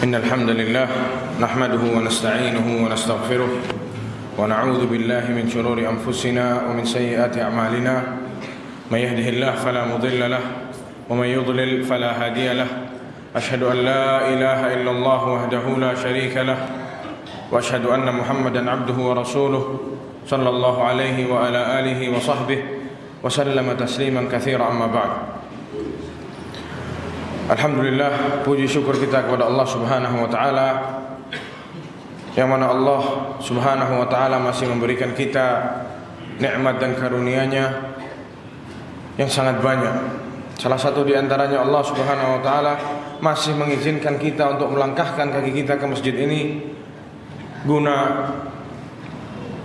إن الحمد لله نحمده ونستعينه ونستغفره ونعوذ بالله من شرور أنفسنا ومن سيئات أعمالنا من يهده الله فلا مضل له ومن يضلل فلا هادي له أشهد أن لا إله إلا الله وحده لا شريك له وأشهد أن محمدا عبده ورسوله صلى الله عليه وعلى آله وصحبه وسلم تسليما كثيرا أما بعد. Alhamdulillah, puji syukur kita kepada Allah Subhanahu wa taala, yang mana Allah Subhanahu wa taala masih memberikan kita nikmat dan karunia-Nya yang sangat banyak. Salah satu di antaranya Allah Subhanahu wa taala masih mengizinkan kita untuk melangkahkan kaki kita ke masjid ini guna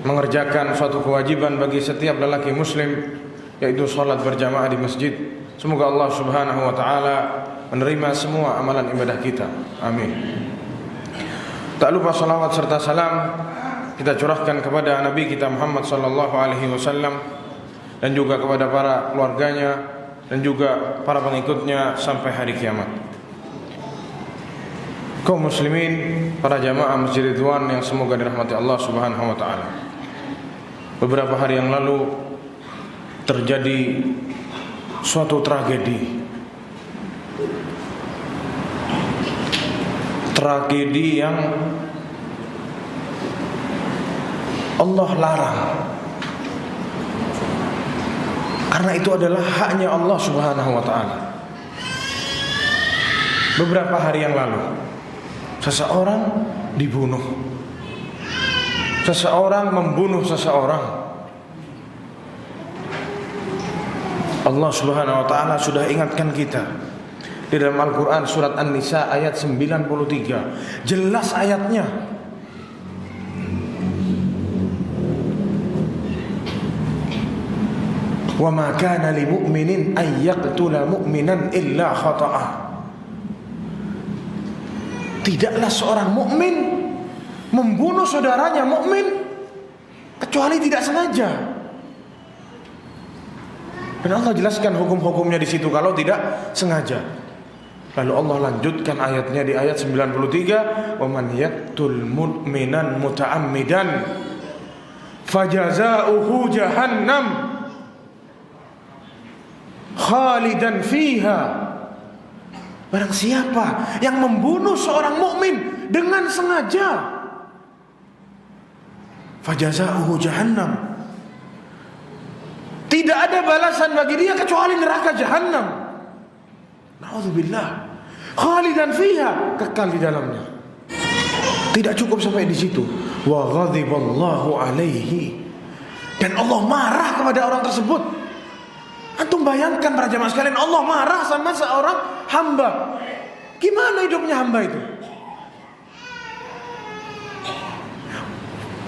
mengerjakan suatu kewajiban bagi setiap lelaki muslim, yaitu salat berjamaah di masjid. Semoga Allah Subhanahu wa taala menerima semua amalan ibadah kita. Amin. Tak lupa salawat serta salam kita curahkan kepada Nabi kita Muhammad sallallahu alaihi wasallam dan juga kepada para keluarganya dan juga para pengikutnya sampai hari kiamat. Kaum muslimin, para jamaah Masjid Ridwan yang semoga dirahmati Allah Subhanahu wa taala. Beberapa hari yang lalu terjadi suatu tragedi yang Allah larang, karena itu adalah haknya Allah Subhanahu wa taala. Beberapa hari yang lalu seseorang dibunuh, seseorang membunuh seseorang. Allah Subhanahu wa taala sudah ingatkan kita di dalam Al-Quran surat An-Nisa ayat 93. Jelas ayatnya. Wa ma kana li mu'minin ay yaqtula mu'minan illa khata'a. Tidaklah seorang mukmin membunuh saudaranya mukmin kecuali tidak sengaja. Dan Allah jelaskan hukum-hukumnya di situ kalau tidak sengaja. Lalu Allah lanjutkan ayatnya di ayat 93, "Wa man yaqtul mu'minan muta'ammidan fajaza'uhu jahannam khalidan fiha." Barang siapa yang membunuh seorang mukmin dengan sengaja, fajaza'uhu jahannam, tidak ada balasan bagi dia kecuali neraka jahannam. Na'udzubillah. Khalidan fiha, kekal di dalamnya. Tidak cukup sampai di situ. Wa ghadiballahu alaihi, dan Allah marah kepada orang tersebut. Antum bayangkan para jamaah sekalian, Allah marah sama seorang hamba. Gimana hidupnya hamba itu?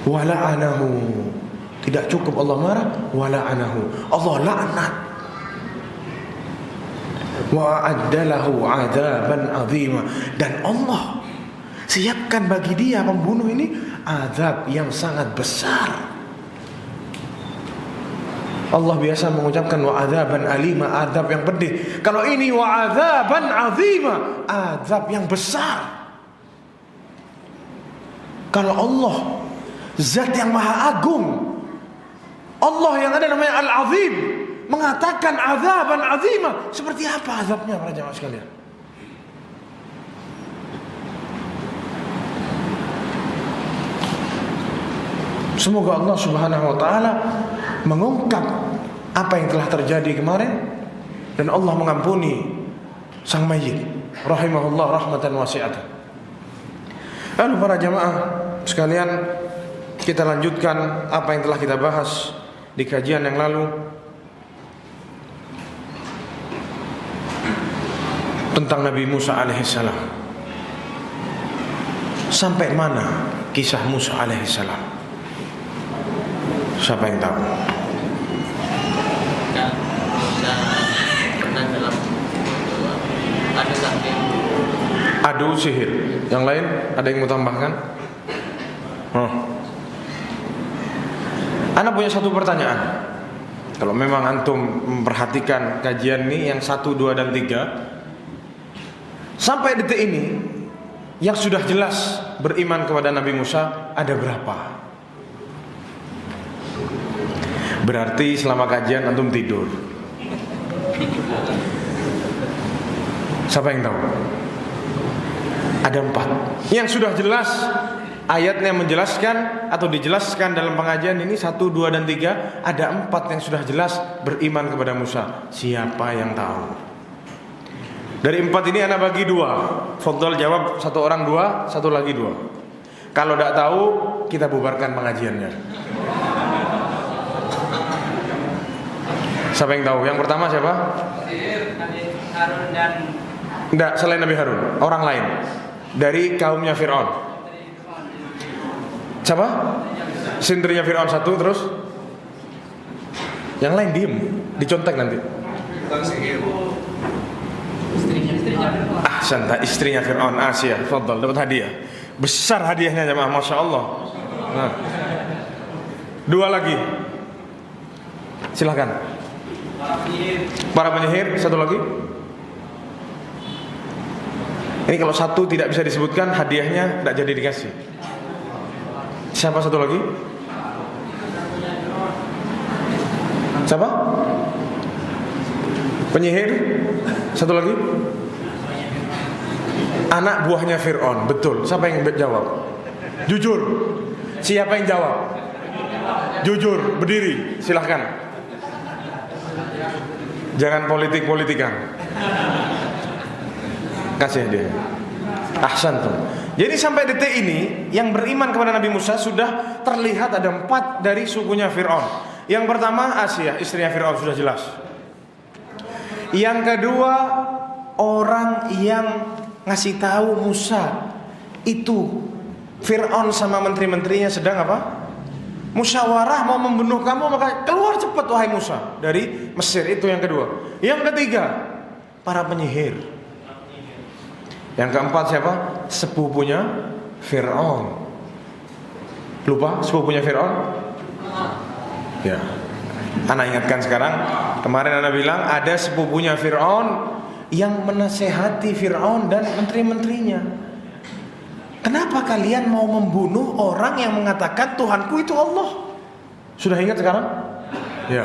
Wa la'anahu, tidak cukup Allah marah, wa la'anahu, Allah laknat. Wa a'addalahu 'adzaban 'azima, dan Allah siapkan bagi dia pembunuh ini azab yang sangat besar. Allah biasa mengucapkan wa 'adzaban alima, azab yang pedih. Kalau ini wa 'adzaban 'azima, azab yang besar. Kalau Allah zat yang maha agung, Allah yang ada namanya Al-Azim, mengatakan azaban azimah, seperti apa azabnya para jamaah sekalian? Semoga Allah Subhanahu wa taala mengungkap apa yang telah terjadi kemarin dan Allah mengampuni sang mayit rahimahullah rahmatan wasi'atan. Lalu para jamaah sekalian, kita lanjutkan apa yang telah kita bahas di kajian yang lalu tentang Nabi Musa alaihissalam. Sampai mana kisah Musa alaihissalam? Siapa yang tahu? Adu sihir. Yang lain ada yang mau tambahkan? Ana punya satu pertanyaan. Kalau memang antum memperhatikan kajian ini yang 1, 2, dan 3, sampai detik ini yang sudah jelas beriman kepada Nabi Musa ada berapa? Berarti selama kajian antum tidur. Siapa yang tahu? Ada 4. Yang sudah jelas ayatnya menjelaskan atau dijelaskan dalam pengajian ini 1, 2, dan 3. Ada 4 yang sudah jelas beriman kepada Musa. Siapa yang tahu? Dari 4 ini anak bagi 2. Fadhal jawab 1 orang 2, 1 lagi 2. Kalau tidak tahu kita bubarkan pengajiannya. Siapa yang tahu? Yang pertama siapa? Harun dan Tidak, selain Nabi Harun, orang lain dari kaumnya Fir'aun. Siapa? Sintrinya Fir'aun 1, terus yang lain diem, dicontek nanti. Istrinya Fir'aun, Asia. Fadhal, dapat hadiah. Besar hadiahnya jemaah, Masya Allah. Nah. 2 lagi. Silahkan. Para penyihir, 1 lagi. Ini kalau 1 tidak bisa disebutkan, hadiahnya tidak jadi dikasih. Siapa 1 lagi? Siapa? Penyihir? 1 lagi? Anak buahnya Fir'aun. Betul. Siapa yang jawab? Jujur. Siapa yang jawab? Jujur. Berdiri. Silahkan. Jangan politik-politikan. Kasih dia. Ahsantum. Jadi sampai detik ini yang beriman kepada Nabi Musa sudah terlihat ada 4 dari sukunya Fir'aun. Yang pertama Asia, istrinya Fir'aun, sudah jelas. Yang kedua orang yang ngasih tahu Musa itu Fir'aun sama menteri-menterinya sedang apa? Musyawarah mau membunuh kamu, maka keluar cepat wahai Musa dari Mesir. Itu yang kedua. Yang ketiga para penyihir. Yang keempat siapa? Sepupunya Fir'aun. Lupa sepupunya Fir'aun? Ya. Ana ingatkan sekarang. Kemarin Ana bilang ada sepupunya Fir'aun yang menasehati Fir'aun dan menteri-menterinya. Kenapa kalian mau membunuh orang yang mengatakan Tuhanku itu Allah? Sudah ingat sekarang? Ya.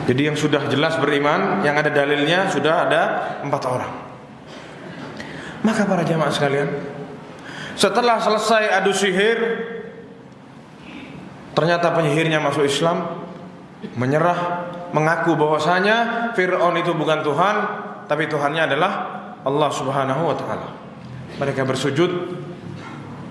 Jadi yang sudah jelas beriman, yang ada dalilnya sudah ada 4 orang. Maka para jamaah sekalian, setelah selesai adu sihir, ternyata penyihirnya masuk Islam, menyerah, mengaku bahwasanya Fir'aun itu bukan Tuhan, tapi Tuhannya adalah Allah Subhanahu wa taala. Mereka bersujud.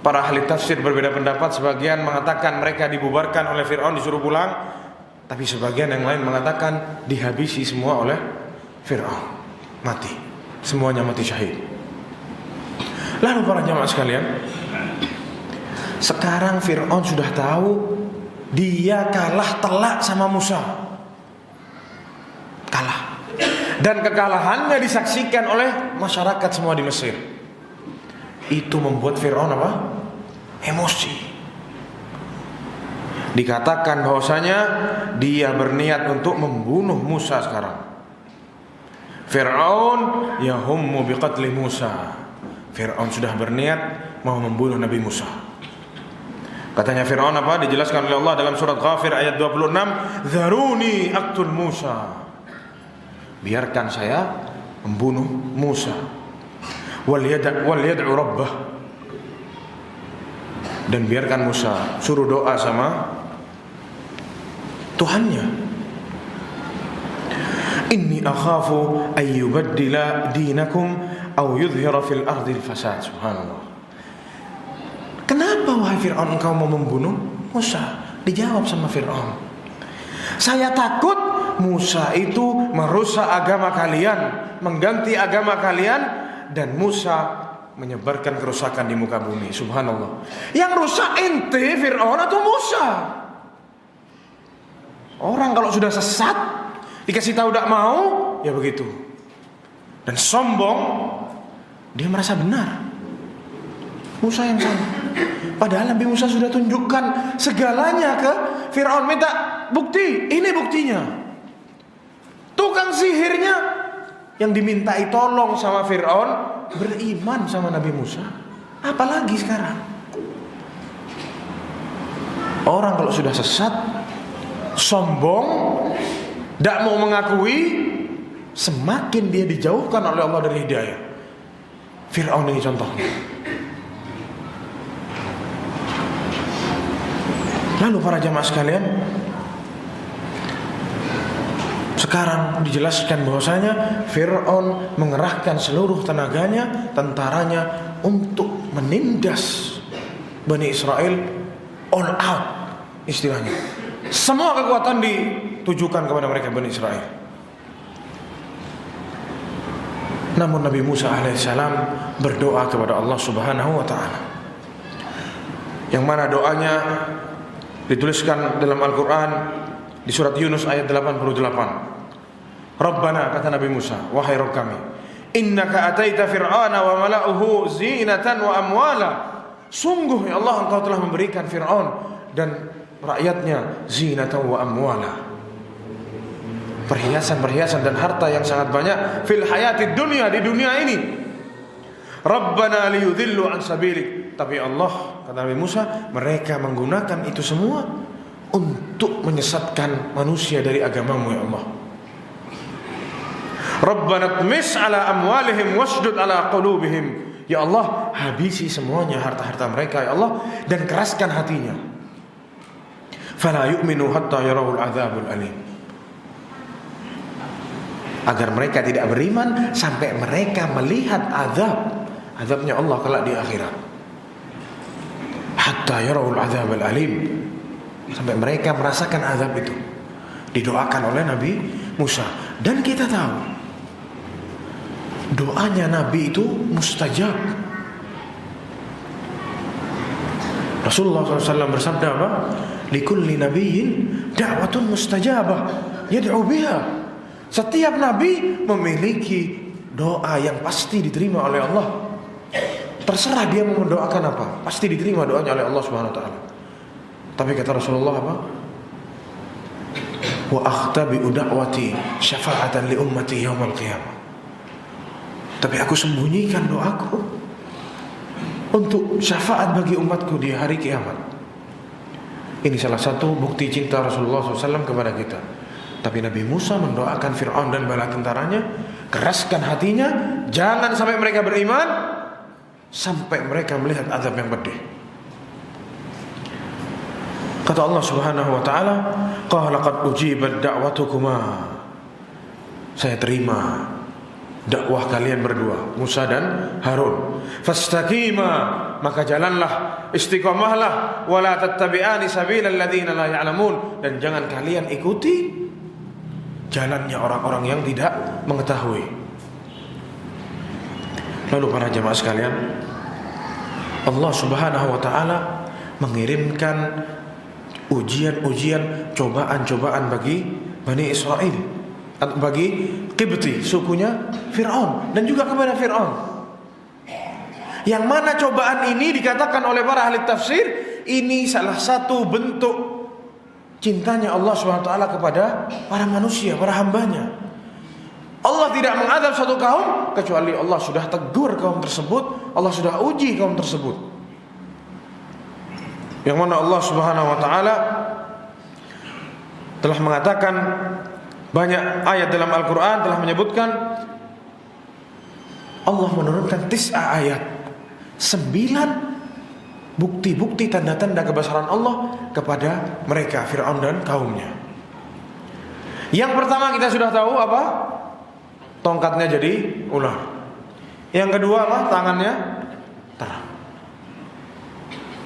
Para ahli tafsir berbeda pendapat. Sebagian mengatakan mereka dibubarkan oleh Fir'aun, disuruh pulang. Tapi sebagian yang lain mengatakan dihabisi semua oleh Fir'aun, mati. Semuanya mati syahid. Lalu para jamaah sekalian, sekarang Fir'aun sudah tahu dia kalah telak sama Musa. Kalah. Dan kekalahannya disaksikan oleh masyarakat semua di Mesir. Itu membuat Fir'aun apa? Emosi. Dikatakan bahwasanya dia berniat untuk membunuh Musa sekarang. Fir'aun yahummu biqatli Musa. Fir'aun sudah berniat mau membunuh Nabi Musa. Katanya Fir'aun apa? Dijelaskan oleh Allah dalam surat Ghafir ayat 26, "Dzaruni aqtul Musa." Biarkan saya membunuh Musa. Wal yad'u rabbah. Dan biarkan Musa suruh doa sama Tuhannya. Inni akhafu ayyubaddila dinakum aw yudhhira fil ardi fasad. Subhanallah. Kenapa wahai Fir'aun engkau mau membunuh Musa? Dijawab sama Fir'aun, saya takut Musa itu merusak agama kalian, mengganti agama kalian, dan Musa menyebarkan kerusakan di muka bumi. Subhanallah. Yang rusak ente Fir'aun atau Musa? Orang kalau sudah sesat, dikasih tahu tidak mau, ya begitu. Dan sombong, dia merasa benar. Musa yang salah. Padahal Nabi Musa sudah tunjukkan segalanya ke Fir'aun. Minta bukti, ini buktinya. Tukang sihirnya yang dimintai tolong sama Fir'aun beriman sama Nabi Musa. Apalagi sekarang orang kalau sudah sesat, sombong, tidak mau mengakui, semakin dia dijauhkan oleh Allah dari hidayah. Fir'aun ini contohnya. Lalu para jamaah sekalian, sekarang dijelaskan bahwasanya Fir'aun mengerahkan seluruh tenaganya, tentaranya untuk menindas Bani Israel all out, istilahnya. Semua kekuatan ditujukan kepada mereka, Bani Israel. Namun Nabi Musa alaihissalam berdoa kepada Allah Subhanahu wa ta'ala, yang mana doanya dituliskan dalam Al-Quran di surat Yunus ayat 88. Rabbana, kata Nabi Musa, wahai Rabb kami, innaka ataita fir'auna wa mala'uhu zinatan wa amwala. Sungguh ya Allah, engkau telah memberikan Fir'aun dan rakyatnya zinatan wa amwala, perhiasan-perhiasan dan harta yang sangat banyak, fil hayatid dunya, di dunia ini. Rabbana liyudhillu an sabilik. Tapi Allah, kata Nabi Musa, mereka menggunakan itu semua untuk menyesatkan manusia dari agamamu ya Allah. Rabbana tmis ala amwalihim washdud ala qulubihim. Ya Allah, habisi semuanya harta-harta mereka ya Allah, dan keraskan hatinya. Fala yu'minu hatta yarawul adzabul alim. Agar mereka tidak beriman sampai mereka melihat azabnya Allah kelak di akhirat. Hatta yarawul adzabul alim, sampai mereka merasakan azab itu. Didoakan oleh Nabi Musa. Dan kita tahu doanya Nabi itu mustajab. Rasulullah SAW bersabda apa? Likulli nabiyyin da'watun mustajabah yad'u biha. Setiap nabi memiliki doa yang pasti diterima oleh Allah. Terserah dia mau mendoakan apa, pasti diterima doanya oleh Allah Subhanahu wa taala. Tapi kata Rasulullah apa? Wa akhtabi'u da'wati syafa'atan li ummati yaumal qiyamah. Tapi aku sembunyikan doaku untuk syafaat bagi umatku di hari kiamat. Ini salah satu bukti cinta Rasulullah SAW kepada kita. Tapi Nabi Musa mendoakan Fir'aun dan bala tentaranya, keraskan hatinya, jangan sampai mereka beriman, sampai mereka melihat azab yang pedih. Kata Allah Subhanahu wa taala, qala qad ujibat da'watukuma. Saya terima dakwah kalian berdua, Musa dan Harun. Fastaqima, maka jalanlah, istiqomahlah, wala tattabi'ani sabilal ladzina la ya'lamun, dan jangan kalian ikuti jalannya orang-orang yang tidak mengetahui. Lalu para jamaah sekalian, Allah Subhanahu wa taala mengirimkan ujian-ujian, cobaan-cobaan bagi Bani Israel, bagi Qibti, sukunya Fir'aun, dan juga kepada Fir'aun. Yang mana cobaan ini dikatakan oleh para ahli tafsir, ini salah satu bentuk cintanya Allah SWT kepada para manusia, para hambanya. Allah tidak mengadab satu kaum kecuali Allah sudah tegur kaum tersebut, Allah sudah uji kaum tersebut. Yang mana Allah Subhanahu wa taala telah mengatakan, banyak ayat dalam Al-Quran telah menyebutkan, Allah menurunkan 9 ayat, 9 bukti-bukti tanda-tanda kebesaran Allah kepada mereka, Fir'aun dan kaumnya. Yang pertama kita sudah tahu apa? Tongkatnya jadi ular. Yang kedua apa? Tangannya terang.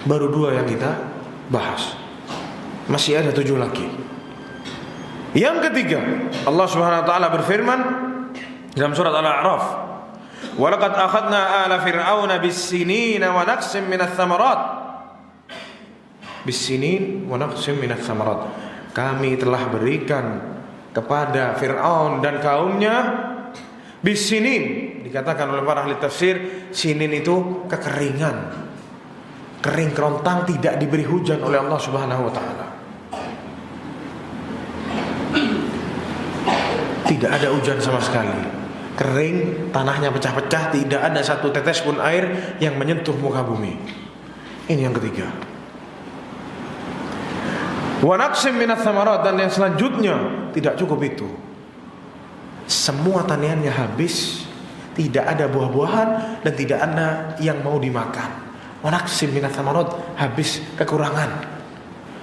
Baru 2 yang kita bahas. Masih ada 7 lagi. Yang ketiga, Allah Subhanahu wa taala berfirman dalam surat Al-A'raf, "Wa laqad akhadna ala fir'auna bis-sinina wa naqsim minats tsamarat." Bis-sinin wa naqsim minats tsamarat. Kami telah berikan kepada Fir'aun dan kaumnya bis-sinin. Dikatakan oleh para ahli tafsir, sinin itu kekeringan, kering kerontang, tidak diberi hujan oleh Allah Subhanahu wa taala. Tidak ada hujan sama sekali. kering, tanahnya pecah-pecah, tidak ada satu tetes pun air yang menyentuh muka bumi. Ini yang ketiga. Wa naqsim minats tsamarat, dan yang selanjutnya tidak cukup itu. Semua taniannya habis, tidak ada buah-buahan dan tidak ada yang mau dimakan. Wa naqsim minats tsamarat, habis, kekurangan.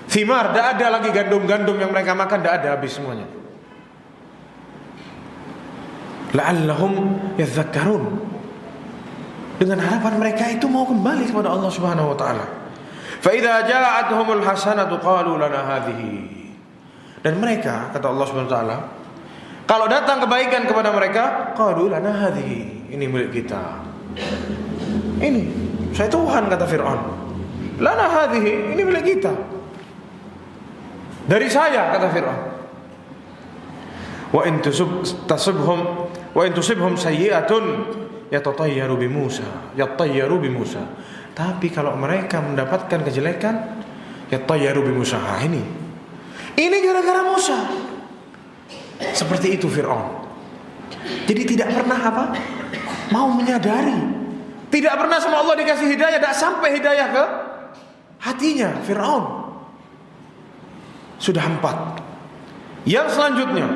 Thimar, tidak ada lagi gandum-gandum yang mereka makan, tidak ada, habis semuanya. La'allahum yadhakkarun, dengan harapan mereka itu mau kembali kepada Allah Subhanahu wa taala. Fa idza ja'atuhumul hasanatu qalu lana hadhihi. Dan mereka, kata Allah Subhanahu wa taala, kalau datang kebaikan kepada mereka, qalu lana hadhihi, ini milik kita. Ini saya Tuhan, kata Fir'aun. Lana hadhihi, ini milik kita. Dari saya, kata Fir'aun. Wa in tusibhum sayyi'atun yatatayyaru bi Musa. Tapi kalau mereka mendapatkan kejelekan, yatatayyaru bi Musa. Ini gara-gara Musa. Seperti itu Fir'aun. Jadi tidak pernah mau menyadari. Tidak pernah sama Allah dikasih hidayah, tidak sampai hidayah ke hatinya Fir'aun. Sudah 4. Yang selanjutnya,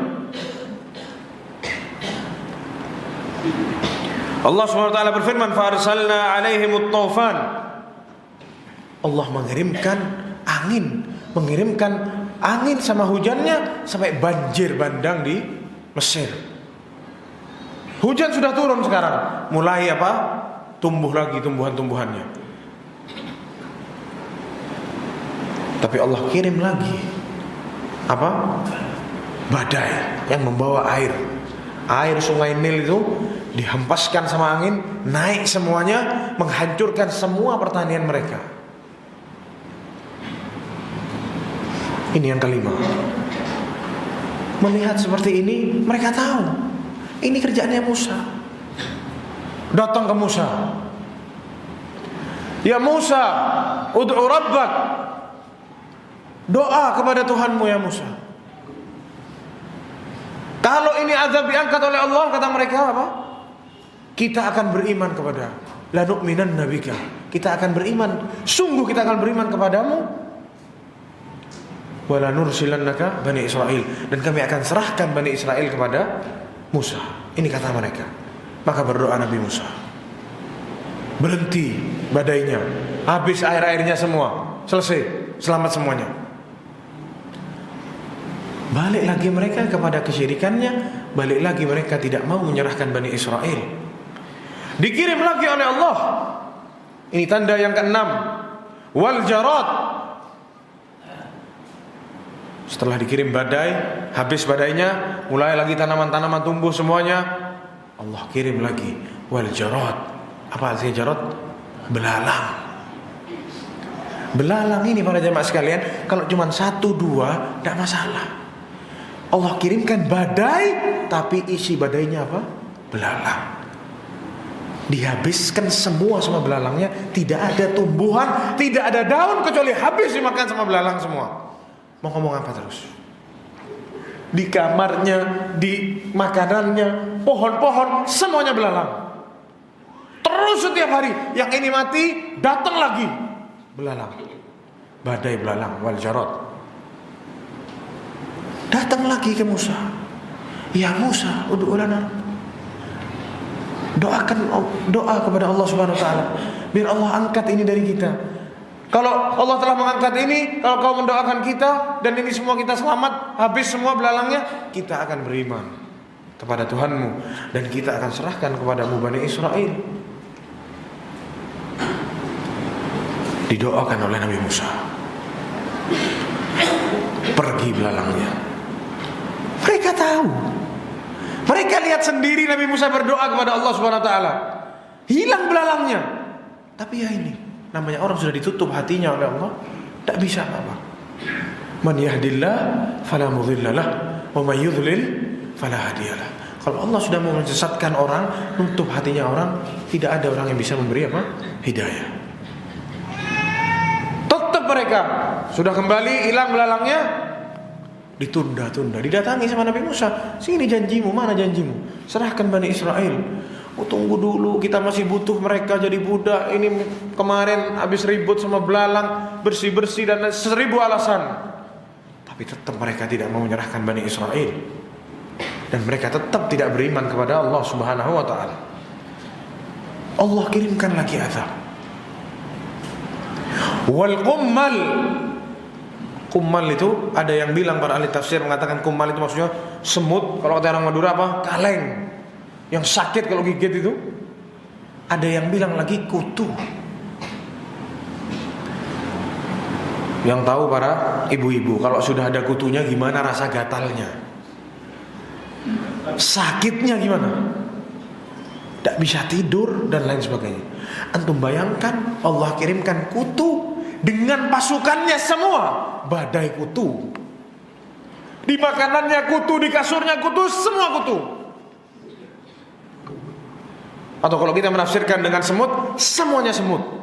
Allah SWT berfirman, "Farsalna 'alaihimut taufan." Allah mengirimkan angin sama hujannya sampai banjir bandang di Mesir. Hujan sudah turun sekarang, mulai tumbuh lagi tumbuhan-tumbuhannya. Tapi Allah kirim lagi badai yang membawa air sungai Nil itu dihempaskan sama angin, naik semuanya, menghancurkan semua pertanian mereka. Ini yang kelima. Melihat seperti ini, mereka tahu ini kerjaannya Musa. Datang ke Musa, "Ya Musa, ud'u rabbak." Doa kepada Tuhanmu ya Musa. Kalau ini azab diangkat oleh Allah, kata mereka kita akan beriman kepada, la nu'minanna bika, kita akan beriman, sungguh kita akan beriman kepadamu, wala nursilannaka Bani Israel, dan kami akan serahkan Bani Israel kepada Musa. Ini kata mereka. Maka berdoa Nabi Musa, berhenti badainya, habis air-airnya semua, selesai, selamat semuanya. Balik lagi mereka kepada kesyirikannya, balik lagi mereka tidak mau menyerahkan Bani Israel. Dikirim lagi oleh Allah. Ini tanda yang ke-6, wal jarad. Setelah dikirim badai, habis badainya, mulai lagi tanaman-tanaman tumbuh semuanya. Allah kirim lagi wal jarad. Apa artinya jarad? Belalang. Belalang ini para jemaah sekalian, kalau cuma 1-2 tidak masalah. Allah kirimkan badai, tapi isi badainya belalang. Dihabiskan semua sama belalangnya, tidak ada tumbuhan, tidak ada daun kecuali habis dimakan sama belalang semua. Mau ngomong apa terus? Di kamarnya, di makanannya, pohon-pohon semuanya belalang. Terus setiap hari, yang ini mati, datang lagi belalang. Badai belalang, wal jarad. Datang lagi ke Musa. Ya Musa, ud'u lana. Doa kepada Allah Subhanahu wa taala, biar Allah angkat ini dari kita. Kalau Allah telah mengangkat ini, kalau kau mendoakan kita dan ini semua kita selamat, habis semua belalangnya, kita akan beriman kepada Tuhanmu dan kita akan serahkan kepadamu Bani Israel. Didoakan oleh Nabi Musa. Pergi belalangnya. Mereka tahu. Mereka lihat sendiri Nabi Musa berdoa kepada Allah Subhanahu wa taala. Hilang belalangnya. Tapi ya ini, namanya orang sudah ditutup hatinya oleh Allah, tak bisa apa-apa. Man yahdillah fala mudhillalah wa man yudlil fala hadiyalah. Kalau Allah sudah mau menyesatkan orang, nutup hatinya orang, tidak ada orang yang bisa memberi hidayah. Tetap mereka sudah kembali, hilang belalangnya. ditunda-tunda. Didatangi sama Nabi Musa, sini janjimu, mana janjimu? Serahkan Bani Israel. Oh, tunggu dulu, kita masih butuh mereka jadi budak. Ini kemarin habis ribut sama belalang, bersih-bersih dan 1000 alasan. Tapi tetap mereka tidak mau menyerahkan Bani Israel. Dan mereka tetap tidak beriman kepada Allah Subhanahu wa ta'ala. Allah kirimkan lagi azab. Wal qummal. Kummal itu ada yang bilang, para ahli tafsir mengatakan kummal itu maksudnya semut. Kalau kata orang Madura apa? Kaleng. Yang sakit kalau gigit itu. Ada yang bilang lagi kutu. Yang tahu para ibu-ibu, kalau sudah ada kutunya gimana rasa gatalnya, sakitnya gimana, tidak bisa tidur dan lain sebagainya. Antum bayangkan Allah kirimkan kutu dengan pasukannya semua, badai kutu, di makanannya kutu, di kasurnya kutu, semua kutu. Atau kalau kita menafsirkan dengan semut, semuanya semut.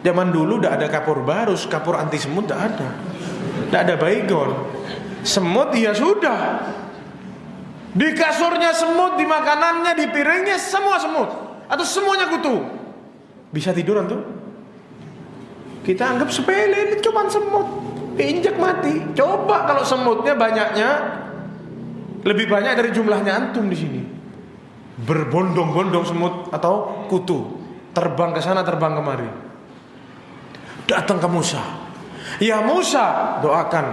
Zaman dulu tidak ada kapur barus, kapur anti semut tidak ada. Tidak ada baygon. Semut ya sudah. Di kasurnya semut, di makanannya, di piringnya semua semut. Atau semuanya kutu. Bisa tidur antum? Kita anggap sepele, ini cuma semut, diinjak mati. Coba kalau semutnya banyaknya, lebih banyak dari jumlahnya antum di sini. Berbondong-bondong semut atau kutu, terbang ke sana, terbang kemari. Datang ke Musa. Ya Musa, doakan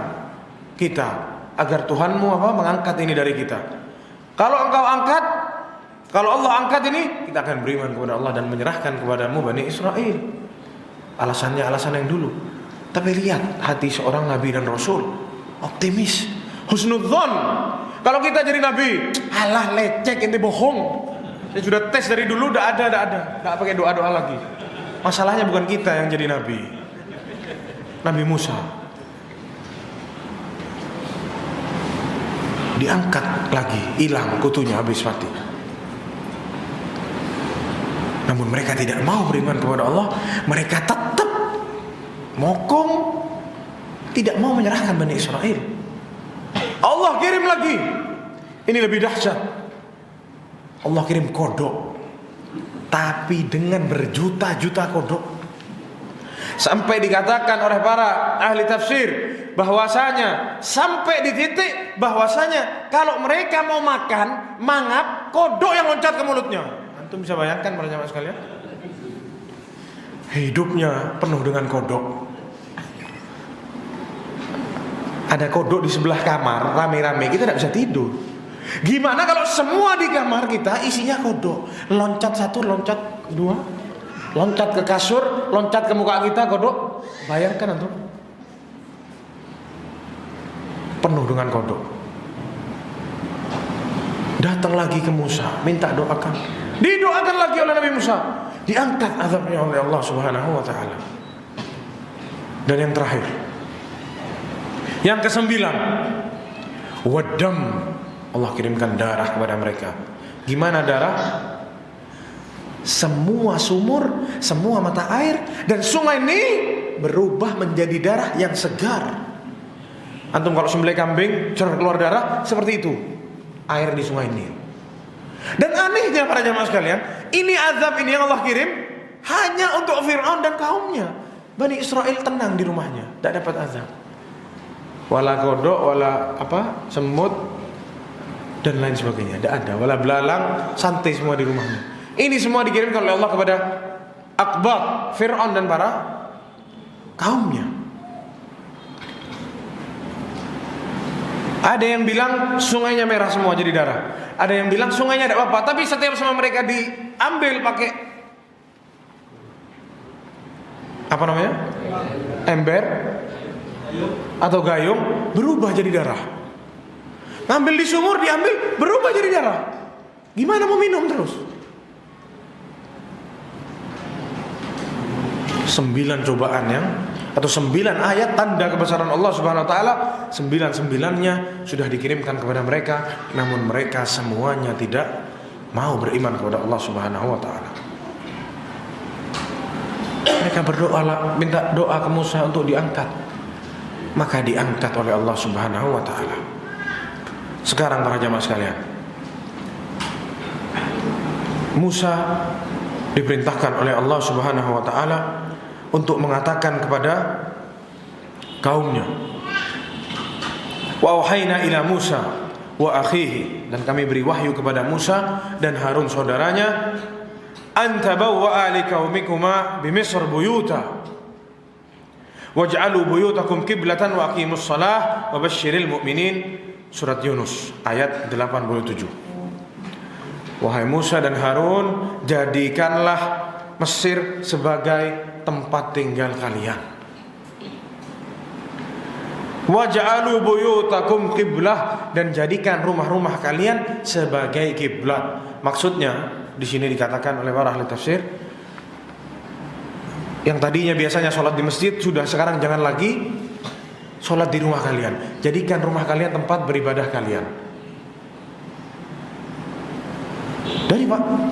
kita agar Tuhanmu mengangkat ini dari kita. Kalau engkau angkat, kalau Allah angkat ini, kita akan beriman kepada Allah dan menyerahkan kepadamu Bani Israel. Alasannya alasan yang dulu. Tapi lihat hati seorang Nabi dan Rasul, optimis, husnudzon. Kalau kita jadi Nabi, alah lecek, ini bohong. Saya sudah tes dari dulu, tidak ada. Tidak pakai doa-doa lagi. Masalahnya bukan kita yang jadi Nabi. Nabi Musa diangkat lagi, hilang kutunya, habis mati. Namun mereka tidak mau beriman kepada Allah. Mereka tetap mokong, tidak mau menyerahkan Bani Israel. Allah kirim lagi. Ini lebih dahsyat. Allah kirim kodok, tapi dengan berjuta-juta kodok. Sampai dikatakan oleh para ahli tafsir bahwasanya sampai di titik bahwasanya kalau mereka mau makan, mangap, kodok yang loncat ke mulutnya. Antum bisa bayangkan para jamaah sekalian? Hidupnya penuh dengan kodok. Ada kodok di sebelah kamar, rame-rame, kita tidak bisa tidur. Gimana kalau semua di kamar kita isinya kodok? Loncat satu, loncat dua, loncat ke kasur, loncat ke muka kita, kodok. Bayangkan antum, penuh dengan kodok. Datang lagi ke Musa, minta doakan. Didoakan lagi oleh Nabi Musa. Diangkat azabnya oleh Allah Subhanahu wa ta'ala. Dan yang terakhir, yang ke-9, wadam. Allah kirimkan darah kepada mereka. Gimana darah? Semua sumur, semua mata air dan sungai ini berubah menjadi darah yang segar. Antum kalau sembelih kambing keluar darah, seperti itu air di sungai Nil. Dan anehnya para jamaah sekalian, ini azab ini yang Allah kirim hanya untuk Fir'aun dan kaumnya. Bani Israel tenang di rumahnya, tidak dapat azab. Wala kodok, wala semut dan lain sebagainya, tidak ada. Wala belalang, santai semua di rumahnya. Ini semua dikirimkan oleh Allah kepada Akbar, Fir'aun dan para kaumnya. Ada yang bilang sungainya merah semua jadi darah. Ada yang bilang sungainya tidak apa-apa, tapi setiap sama mereka diambil pakai ember atau gayung, berubah jadi darah. Ngambil di sumur, diambil, berubah jadi darah. Gimana mau minum terus? 9 cobaan atau 9 ayat tanda kebesaran Allah Subhanahu wa taala, 9-9-nya sudah dikirimkan kepada mereka, namun mereka semuanya tidak mau beriman kepada Allah Subhanahu wa taala. Mereka berdoa, minta doa ke Musa untuk diangkat. maka diangkat oleh Allah Subhanahu wa taala. Sekarang para jamaah sekalian, Musa diperintahkan oleh Allah Subhanahu wa taala untuk mengatakan kepada kaumnya, wa auhayna ila Musa wa akhihi, dan kami beri wahyu kepada Musa dan Harun saudaranya, anta bawwa'a liqaumikuma bimisr buyuta waj'alu buyutakum qiblatan wa aqimus shalah wa basyiril mu'minin. Surat Yunus ayat 87. Wahai Musa dan Harun, jadikanlah Mesir sebagai tempat tinggal kalian. Waj'alu buyutakum qiblah, dan jadikan rumah-rumah kalian sebagai kiblat. Maksudnya di sini dikatakan oleh para ahli tafsir, yang tadinya biasanya sholat di masjid, sudah sekarang jangan lagi sholat di rumah kalian. Jadikan rumah kalian tempat beribadah kalian.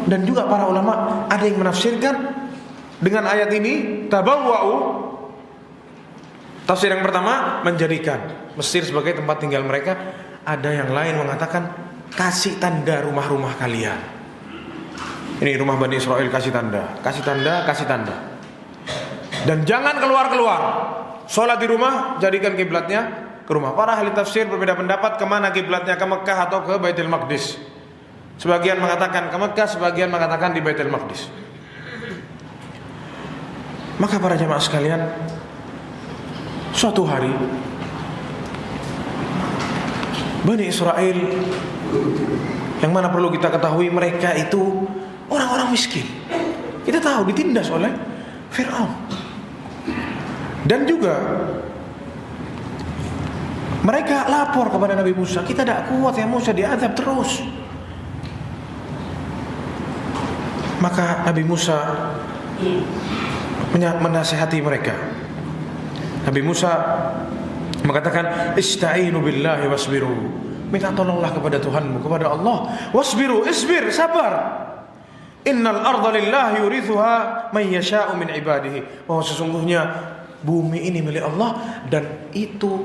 Dan juga para ulama ada yang menafsirkan dengan ayat ini tabawwa'u. Tafsir yang pertama menjadikan Mesir sebagai tempat tinggal mereka. Ada yang lain mengatakan kasih tanda rumah-rumah kalian. Ini rumah Bani Israel, kasih tanda, kasih tanda, kasih tanda. Dan jangan keluar-keluar. Sholat di rumah, jadikan kiblatnya ke rumah. Para ahli tafsir berbeda pendapat kemana kiblatnya, ke Mekah atau ke Baitul Maqdis. Sebagian mengatakan ke Mekah, sebagian mengatakan di Baitul Maqdis. Maka para jamaah sekalian, suatu hari Bani Israel, yang mana perlu kita ketahui mereka itu orang-orang miskin. Kita tahu ditindas oleh Fir'aun. Dan juga mereka lapor kepada Nabi Musa, kita tidak kuat ya Musa, diazab terus. Maka Nabi Musa menasihati mereka. Nabi Musa mengatakan, ista'inu billahi wasbiru, minta tolonglah kepada Tuhanmu, kepada Allah. Wasbiru, isbir, sabar. Innal arda lillahi yurithuha man yasha'u min ibadihi, bahwa sesungguhnya bumi ini milik Allah, dan itu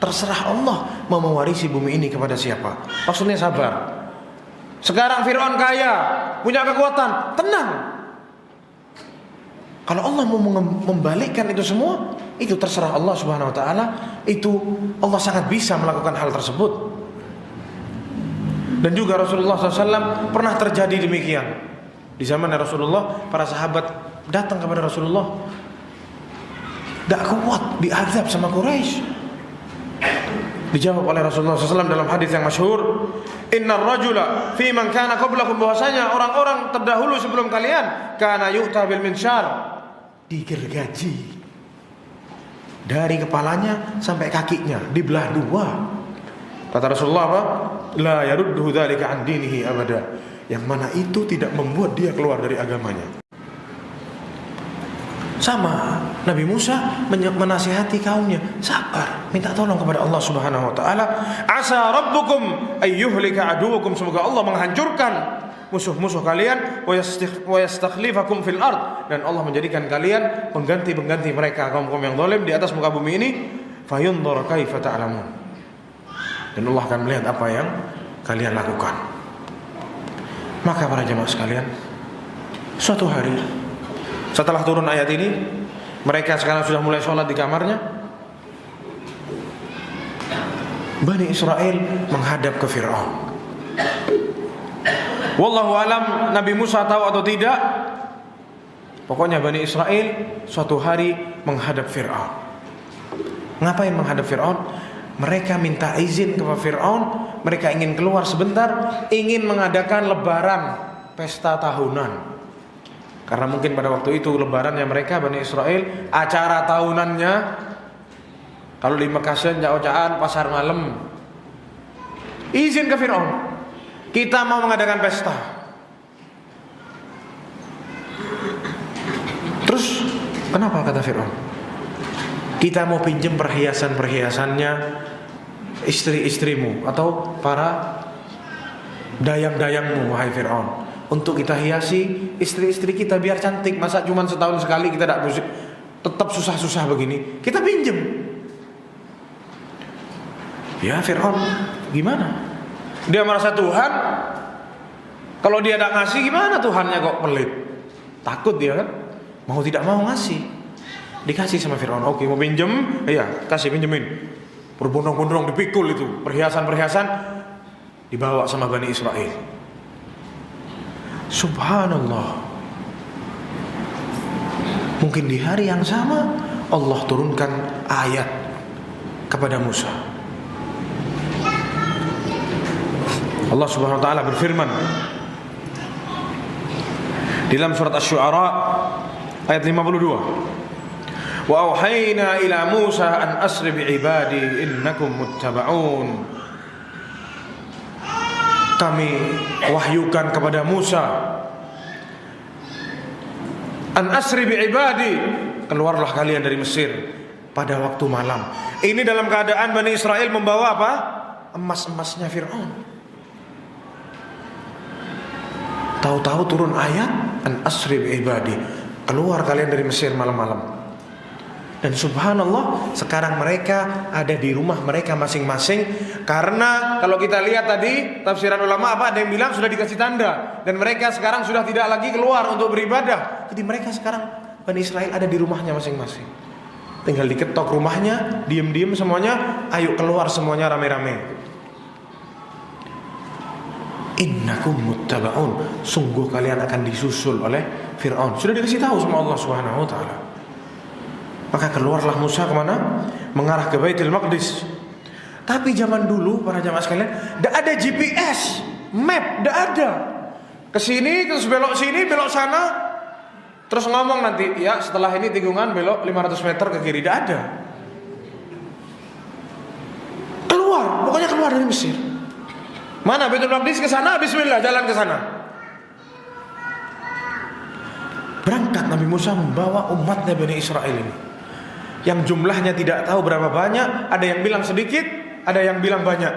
terserah Allah mau mewarisi bumi ini kepada siapa. Maksudnya sabar. Sekarang Fir'aun kaya, punya kekuatan, tenang. Kalau Allah mau membalikkan itu semua, itu terserah Allah Subhanahu wa taala. Itu Allah sangat bisa melakukan hal tersebut. Dan juga Rasulullah SAW pernah terjadi demikian. Di zaman Rasulullah, para sahabat datang kepada Rasulullah, tidak kuat, diazab sama Quraisy. Dijawab oleh Rasulullah SAW dalam hadis yang masyhur, innar rajula fi man kana qablakum, bahwasanya orang-orang terdahulu sebelum kalian, kana yu'ta bil minsyar, digergaji dari kepalanya sampai kakinya, dibelah dua. Kata Rasulullah apa? La yaruddu dzalika an dinihi abada, yang mana itu tidak membuat dia keluar dari agamanya. Sama Nabi Musa menasihati kaumnya, sabar, minta tolong kepada Allah Subhanahu wa taala. Asa rabbukum ayyuhlika aduwakum, semoga Allah menghancurkan musuh-musuh kalian, wa yastakhlifakum fil ard, dan Allah menjadikan kalian pengganti-pengganti mereka, kaum-kaum yang zalim di atas muka bumi ini. Fayunzur kaifa ta'lamun, dan Allah akan melihat apa yang kalian lakukan. Maka para jemaah sekalian, suatu hari setelah turun ayat ini, mereka sekarang sudah mulai sholat di kamarnya. Bani Israel menghadap ke Fir'aun. Wallahu alam, Nabi Musa tahu atau tidak, pokoknya Bani Israel suatu hari menghadap Fir'aun. Ngapain menghadap Fir'aun? Mereka minta izin kepada Fir'aun. Mereka ingin keluar sebentar, ingin mengadakan lebaran, pesta tahunan. Karena mungkin pada waktu itu lebarannya mereka Bani Israel, acara tahunannya, kalau di Mekah jauh-jauhan pasar malam. Izin ke Fir'aun, kita mau mengadakan pesta. Terus kenapa, kata Fir'aun? Kita mau pinjam perhiasan-perhiasannya istri-istrimu atau para dayang-dayangmu, wahai Fir'aun, untuk kita hiasi istri-istri kita biar cantik. Masa cuma setahun sekali kita tetap susah-susah begini, kita pinjam. Ya Fir'aun gimana? Dia merasa Tuhan. Kalau dia tidak ngasih gimana Tuhannya kok pelit? Takut dia kan? Mau tidak mau ngasih. Dikasih sama Fir'aun. Oke, mau pinjem? Iya, kasih, pinjemin. Berbondong-bondong dipikul itu, perhiasan-perhiasan dibawa sama Bani Israel. Subhanallah. Mungkin di hari yang sama Allah turunkan ayat kepada Musa. Allah Subhanahu wa taala berfirman di dalam surat Asy-Syu'ara ayat 52. Wa auhayna ila Musa an asri bi ibadi innakum muttaba'un. Kami wahyukan kepada Musa an asri bi ibadi, keluarlah kalian dari Mesir pada waktu malam. Ini dalam keadaan Bani Israel membawa apa? Emas-emasnya Fir'aun. Tahu-tahu turun ayat an asri bi ibadi, keluar kalian dari Mesir malam-malam. Dan subhanallah, sekarang mereka ada di rumah mereka masing-masing. Karena kalau kita lihat tadi tafsiran ulama apa, ada yang bilang sudah dikasih tanda, dan mereka sekarang sudah tidak lagi keluar untuk beribadah. Jadi mereka sekarang Bani Israel ada di rumahnya masing-masing. Tinggal diketok rumahnya, diem-diem semuanya, ayo keluar semuanya rame-rame. Innakum muttaba'un, sungguh kalian akan disusul oleh Fir'aun. Sudah dikasih tahu sama Allah Subhanahu wa taala. Maka keluarlah Musa kemana? Mengarah ke Baitul Maqdis. Tapi zaman dulu para jamaah sekalian, tidak ada GPS, map, tidak ada. Kesini, terus belok sini, belok sana, terus ngomong nanti, ya setelah ini tikungan belok 500 meter ke kiri, tidak ada. Keluar, pokoknya keluar dari Mesir. Mana Baitul Maqdis? Ke sana, bismillah, jalan ke sana. Berangkat Nabi Musa membawa umatnya Bani Israel ini, yang jumlahnya tidak tahu berapa banyak. Ada yang bilang sedikit, ada yang bilang banyak.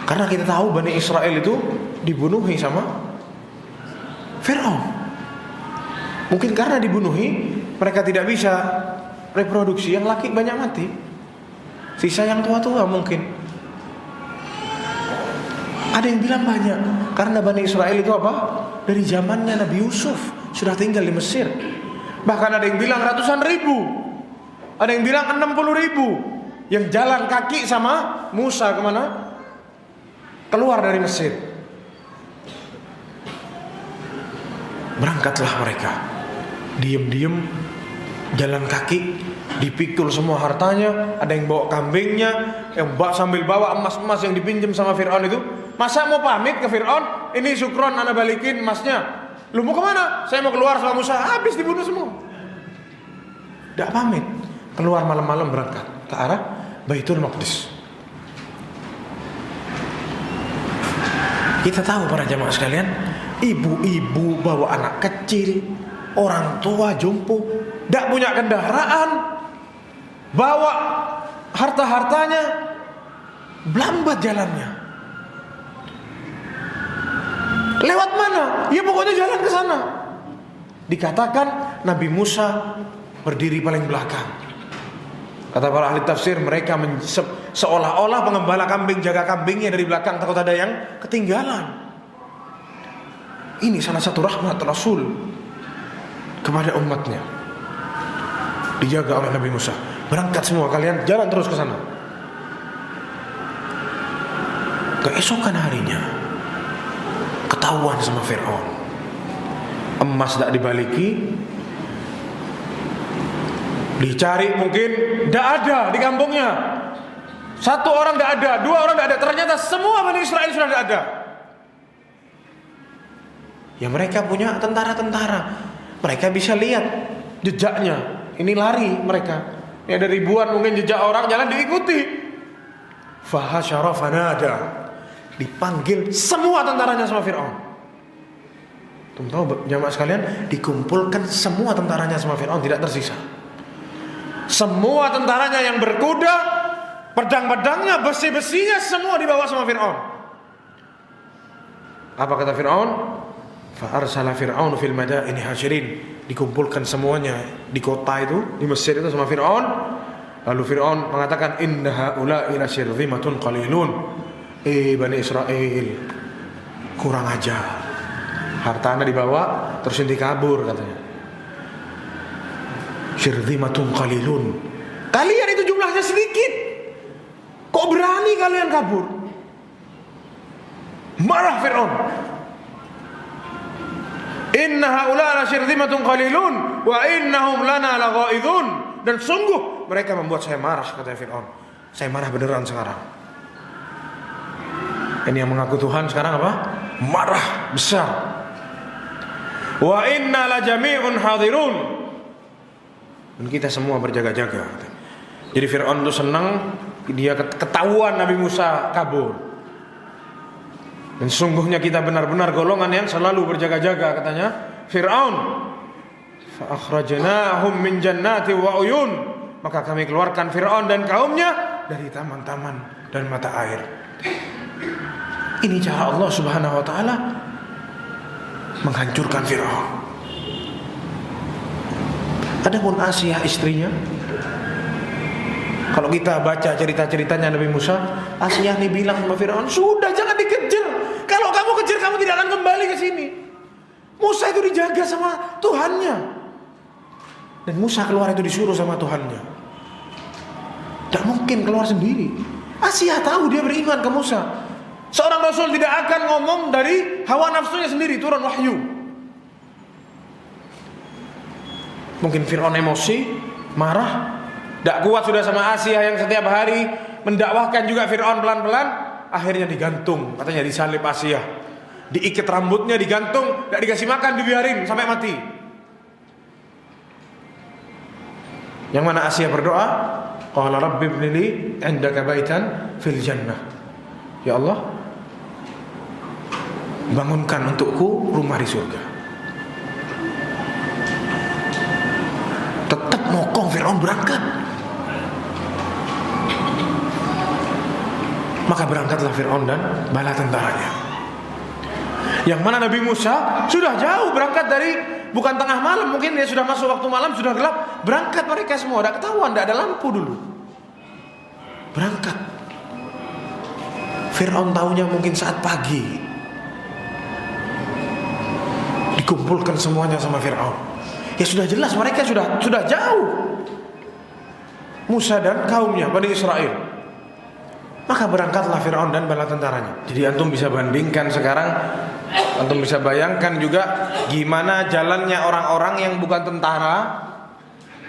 Karena kita tahu Bani Israel itu dibunuhi sama Fir'aun. Mungkin karena dibunuhi, mereka tidak bisa reproduksi. Yang laki banyak mati, sisa yang tua-tua mungkin. Ada yang bilang banyak, karena Bani Israel itu apa? Dari zamannya Nabi Yusuf sudah tinggal di Mesir. Bahkan ada yang bilang ratusan ribu, ada yang bilang 60.000 yang jalan kaki sama Musa kemana? Keluar dari Mesir. Berangkatlah mereka, diem-diem jalan kaki, dipikul semua hartanya. Ada yang bawa kambingnya, yang sambil bawa emas-emas yang dipinjam sama Fir'aun itu. Masa mau pamit ke Fir'aun? Ini syukron, ana balikin emasnya. Lu mau kemana? Saya mau keluar sama Musa. Habis dibunuh semua. Tidak pamit. Keluar malam-malam berangkat ke arah Baitul Maqdis. Kita tahu para jamaah sekalian, ibu-ibu bawa anak kecil, orang tua jompo, tidak punya kendaraan, bawa harta-hartanya, lambat jalannya. Lewat mana? Ya pokoknya jalan ke sana. Dikatakan Nabi Musa berdiri paling belakang. Kata para ahli tafsir, mereka seolah-olah pengembala kambing jaga kambingnya dari belakang, takut ada yang ketinggalan. Ini salah satu rahmat Rasul kepada umatnya, dijaga oleh Nabi Musa. Berangkat semua kalian, jalan terus ke sana. Keesokan harinya ketahuan sama Fir'aun, emas tidak dibaliki, dicari mungkin tidak ada di kampungnya. Satu orang tidak ada, dua orang tidak ada, ternyata semua Bani Israel sudah tidak ada. Ya mereka punya tentara-tentara, mereka bisa lihat jejaknya. Ini lari mereka, ini ada ribuan mungkin jejak orang jalan diikuti. Fahasyara fanada, dipanggil semua tentaranya sama Fir'aun. Tahu jamaah sekalian, dikumpulkan semua tentaranya sama Fir'aun, tidak tersisa. Semua tentaranya yang berkuda, pedang-pedangnya, besi-besinya, semua dibawa sama Fir'aun. Apa kata Fir'aun? Fa arsala Fir'aun fil madaini hasyirin. Dikumpulkan semuanya di kota itu, di Mesir itu sama Fir'aun. Lalu Fir'aun mengatakan, inna haula'i lasyirzimatun qalilun. Bani Israel, kurang ajar. Hartanya dibawa terus inti kabur katanya. Syirzimatun qalilun. Kalian itu jumlahnya sedikit. Kok berani kalian kabur? Marah Fir'aun. Inna haula'i lasyirzimatun qalilun wa innahum lana laghaizun. Dan sungguh mereka membuat saya marah, kata Fir'aun. Saya marah beneran sekarang. Ini yang mengaku Tuhan sekarang apa? Marah besar. Wa inna la jami'un hadirun. Dan kita semua berjaga-jaga. Jadi Fir'aun itu senang, dia ketahuan Nabi Musa kabur. Dan sungguhnya kita benar-benar golongan yang selalu berjaga-jaga, katanya Fir'aun. Fa akhrajnahum min jannati wa uyun. Maka kami keluarkan Fir'aun dan kaumnya dari taman-taman dan mata air. Ini cara Allah Subhanahu wa taala menghancurkan Fir'aun. Adapun Asia istrinya, kalau kita baca cerita-ceritanya Nabi Musa, Asia ini bilang sama Fir'aun, sudah jangan dikejar. Kalau kamu kejar, kamu tidak akan kembali ke sini. Musa itu dijaga sama Tuhannya. Dan Musa keluar itu disuruh sama Tuhannya. Tidak mungkin keluar sendiri. Asia tahu dia beriman ke Musa. Seorang Rasul tidak akan ngomong dari hawa nafsunya sendiri, turun wahyu. Mungkin Fir'aun emosi, marah, tidak kuat sudah sama Asia yang setiap hari mendakwahkan juga Fir'aun pelan-pelan. Akhirnya digantung, katanya disalib Asia. Diikat rambutnya, digantung, tidak dikasih makan, dibiarin sampai mati. Yang mana Asia berdoa, qala rabbi ibnili 'indaka baitan fil jannah. Ya Allah, bangunkan untukku rumah di surga. Tetap mokong Fir'aun berangkat. Maka berangkatlah Fir'aun dan bala tentaranya. Yang mana Nabi Musa sudah jauh berangkat dari, bukan tengah malam, mungkin dia sudah masuk waktu malam, sudah gelap. Berangkat mereka semua, tidak ketahuan, tidak ada lampu dulu. Berangkat. Fir'aun tahunya mungkin saat pagi. Dikumpulkan semuanya sama Fir'aun. Ya sudah jelas mereka sudah jauh. Musa dan kaumnya, Bani Israel. Maka berangkatlah Fir'aun dan bala tentaranya. Jadi antum bisa bandingkan sekarang, antum bisa bayangkan juga gimana jalannya orang-orang yang bukan tentara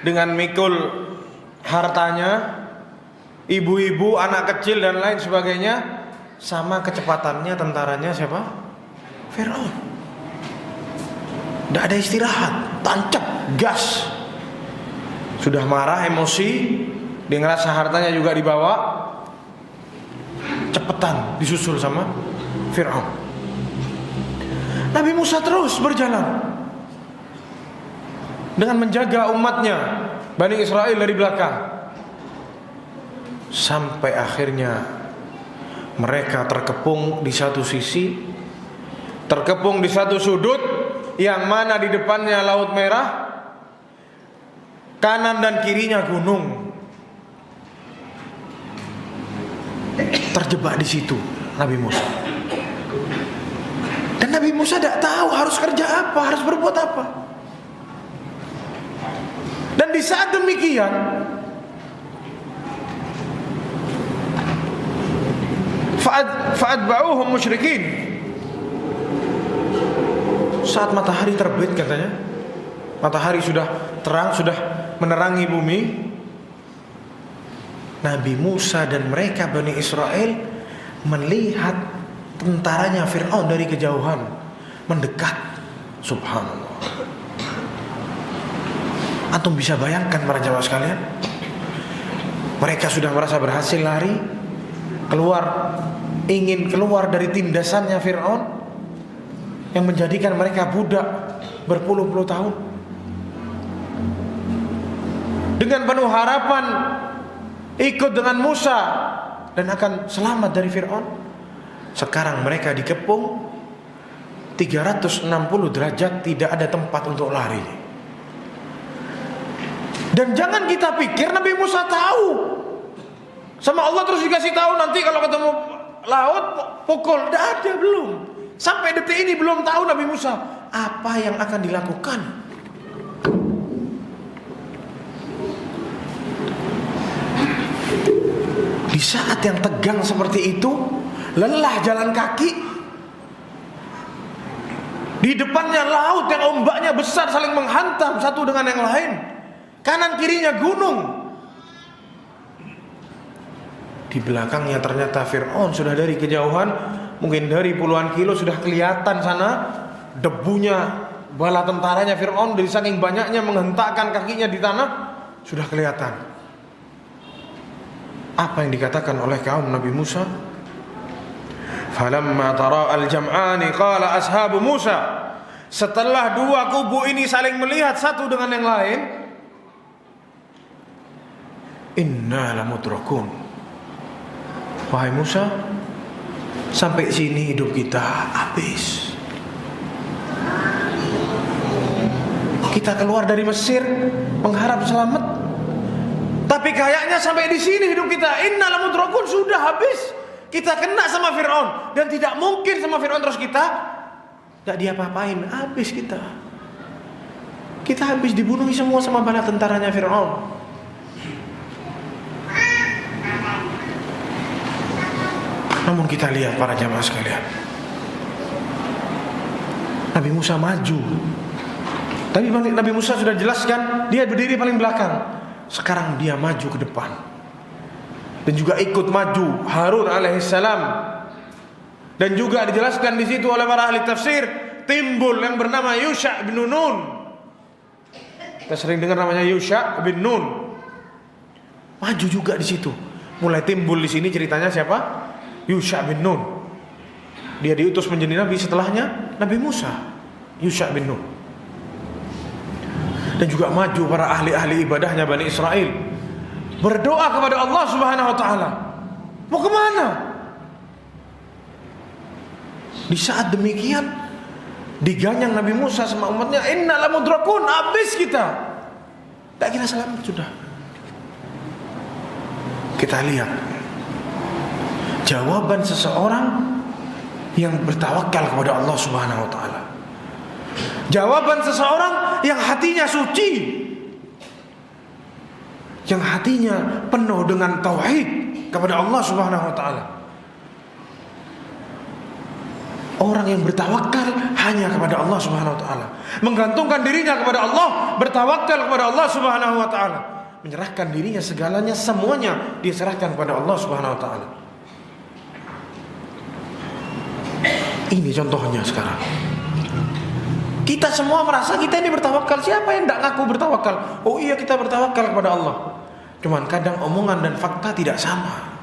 dengan mikul hartanya, ibu-ibu, anak kecil dan lain sebagainya, sama kecepatannya tentaranya siapa? Fir'aun. Tidak ada istirahat, tancap, gas. Sudah marah, emosi, dia ngerasa hartanya juga dibawa, cepetan disusul sama Fir'aun. Nabi Musa terus berjalan dengan menjaga umatnya Bani Israel dari belakang, sampai akhirnya mereka terkepung di satu sisi, terkepung di satu sudut, yang mana di depannya Laut Merah, kanan dan kirinya gunung. Terjebak di situ Nabi Musa. Dan Nabi Musa tidak tahu harus kerja apa, harus berbuat apa. Dan di saat demikian, fa'atba'uhum musyrikin. Saat matahari terbit katanya, matahari sudah terang, sudah menerangi bumi, Nabi Musa dan mereka Bani Israel melihat tentaranya Fir'aun dari kejauhan mendekat. Subhanallah. Antum bisa bayangkan para jamaah sekalian, mereka sudah merasa berhasil lari, keluar, ingin keluar dari tindasannya Fir'aun yang menjadikan mereka budak berpuluh-puluh tahun. Dengan penuh harapan ikut dengan Musa dan akan selamat dari Fir'aun. Sekarang mereka dikepung 360 derajat, tidak ada tempat untuk lari. Dan jangan kita pikir Nabi Musa tahu. Sama Allah terus dikasih tahu nanti kalau ketemu laut pukul. Tidak ada, belum. Sampai detik ini belum tahu Nabi Musa apa yang akan dilakukan. Di saat yang tegang seperti itu, lelah jalan kaki, di depannya laut yang ombaknya besar saling menghantam satu dengan yang lain, kanan kirinya gunung, di belakangnya ternyata Fir'aun sudah dari kejauhan, mungkin dari puluhan kilo sudah kelihatan sana debunya bala tentaranya Fir'aun dari saking banyaknya menghentakkan kakinya di tanah, sudah kelihatan. Apa yang dikatakan oleh kaum Nabi Musa? Falamma tara al-jam'ani qala ashabu Musa. Setelah dua kubu ini saling melihat satu dengan yang lain, inna lamudrakun. Wahai Musa, sampai sini hidup kita habis. Kita keluar dari Mesir mengharap selamat, tapi kayaknya sampai di sini hidup kita. Inna lamudrakun, sudah habis. Kita kena sama Fir'aun, dan tidak mungkin sama Fir'aun terus kita tidak diapa-apain. Habis kita. Kita habis dibunuh semua sama bala tentaranya Fir'aun. Namun kita lihat para jamaah sekalian, Nabi Musa maju. Tapi Nabi Musa sudah jelaskan, dia berdiri paling belakang. Sekarang dia maju ke depan. Dan juga ikut maju Harun alaihissalam. Dan juga dijelaskan di situ oleh para ahli tafsir, timbul yang bernama Yusha bin Nun. Kita sering dengar namanya Yusha bin Nun. Maju juga di situ. Mulai timbul di sini ceritanya siapa? Yusha bin Nun. Dia diutus menjadi nabi setelahnya Nabi Musa. Yusha bin Nun. Dan juga maju para ahli-ahli ibadahnya Bani Israel, berdoa kepada Allah Subhanahu wa ta'ala. Mau kemana? Di saat demikian diganyang Nabi Musa sama umatnya, inna lamudrakun, habis kita, tak kira selamat sudah. Kita lihat jawaban seseorang yang bertawakal kepada Allah Subhanahu wa ta'ala. Jawaban seseorang yang hatinya suci, yang hatinya penuh dengan tauhid kepada Allah Subhanahu wa ta'ala. Orang yang bertawakal hanya kepada Allah Subhanahu wa ta'ala, menggantungkan dirinya kepada Allah, bertawakal kepada Allah Subhanahu wa ta'ala, menyerahkan dirinya segalanya, semuanya dia serahkan kepada Allah Subhanahu wa ta'ala. Ini contohnya sekarang. Kita semua merasa kita ini bertawakal. Siapa yang tidak ngaku bertawakal? Oh iya, kita bertawakal kepada Allah. Cuman kadang omongan dan fakta tidak sama.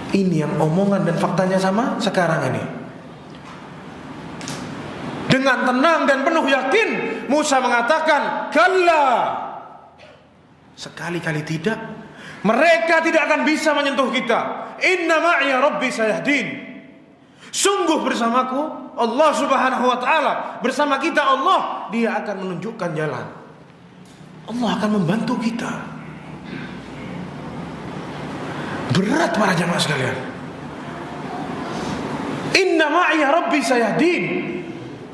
Ini yang omongan dan faktanya sama sekarang ini. Dengan tenang dan penuh yakin Musa mengatakan, kalla, sekali-kali tidak. Mereka tidak akan bisa menyentuh kita. Inna ma'iya rabbi sayahdin. Sungguh bersamaku Allah Subhanahu wa ta'ala, bersama kita Allah, dia akan menunjukkan jalan. Allah akan membantu kita. Berat para jamaah sekalian. Inna ma'iya rabbi sayahdin.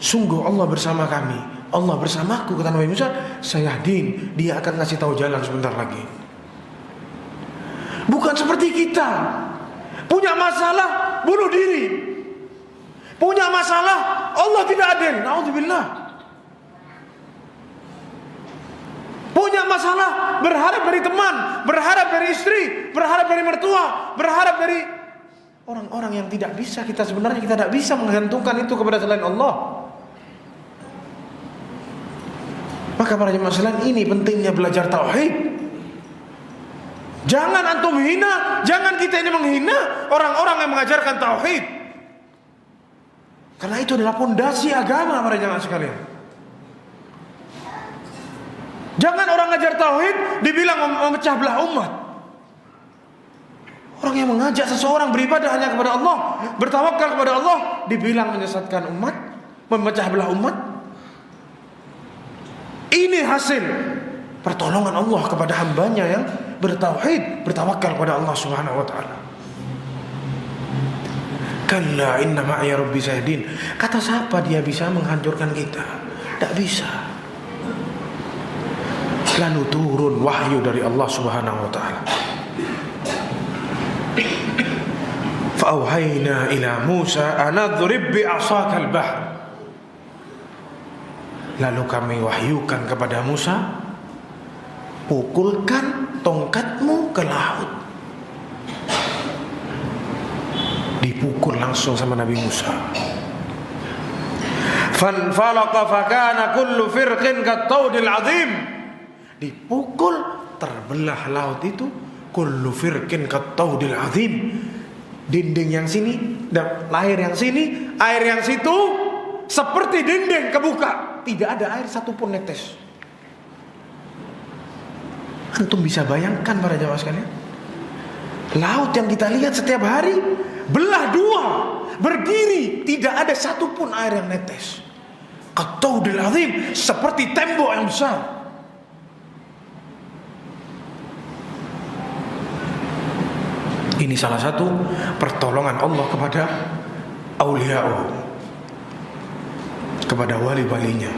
Sungguh Allah bersama kami, Allah bersamaku, kata Nabi Musa, sayahdin, dia akan ngasih tahu jalan sebentar lagi. Bukan seperti kita punya masalah bunuh diri, punya masalah Allah tidak adil, naudzubillah. Punya masalah berharap dari teman, berharap dari istri, berharap dari mertua, berharap dari orang-orang yang tidak bisa kita, sebenarnya kita tidak bisa menggantungkan itu kepada selain Allah. Maka para jemaah sekalian, ini pentingnya belajar tauhid. Jangan antum hina, jangan kita ini menghina orang-orang yang mengajarkan tauhid. Karena itu adalah pondasi agama para jemaah sekalian. Jangan orang ngajar tauhid dibilang memecah belah umat. Orang yang mengajak seseorang beribadah hanya kepada Allah, bertawakal kepada Allah, dibilang menyesatkan umat, memecah belah umat. Ini hasil pertolongan Allah kepada hambanya yang bertauhid, bertawakal kepada Allah Subhanahu wa taala. Kalla inna ma'iya rabbi sayahdin. Kata siapa dia bisa menghancurkan kita? Tidak bisa. Lalu turun wahyu dari Allah Subhanahu wa taala. Fa'auhayna ila Musa an adrib bi'asaka al-bahr. Lalu kami wahyukan kepada Musa, pukulkan tongkatmu ke laut. Dipukul langsung sama Nabi Musa. Fanfalaqa fakana kullu firqin kattaudil azim. Dipukul, terbelah laut itu, kullu firqin kattaudil azim. Dinding yang sini dan air yang sini, air yang situ seperti dinding kebuka, tidak ada air satupun netes. Antum bisa bayangkan para jamaah sekalian, laut yang kita lihat setiap hari belah dua, berdiri, tidak ada satupun air yang netes. Qattaudil azim, seperti tembok yang besar. Ini salah satu pertolongan Allah kepada aulia'u, kepada wali-walinya.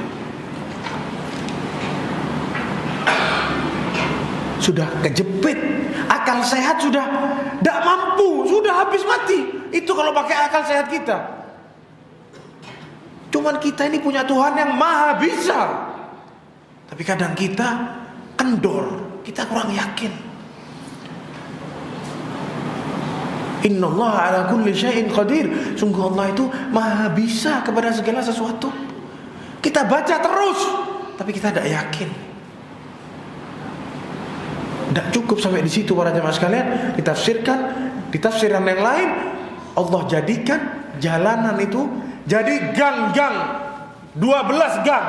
Sudah kejepit, akal sehat sudah tidak mampu, sudah habis mati. Itu kalau pakai akal sehat kita. Cuman kita ini punya Tuhan yang maha bisa, tapi kadang kita kendor, kita kurang yakin. Innallaha ala kulli syai'in qadir. Sungguh Allah itu maha bisa kepada segala sesuatu. Kita baca terus, tapi kita tidak yakin. Tidak cukup sampai di situ para jemaah sekalian. Ditafsirkan, di tafsiran yang lain, Allah jadikan jalanan itu jadi gang-gang, 12 gang.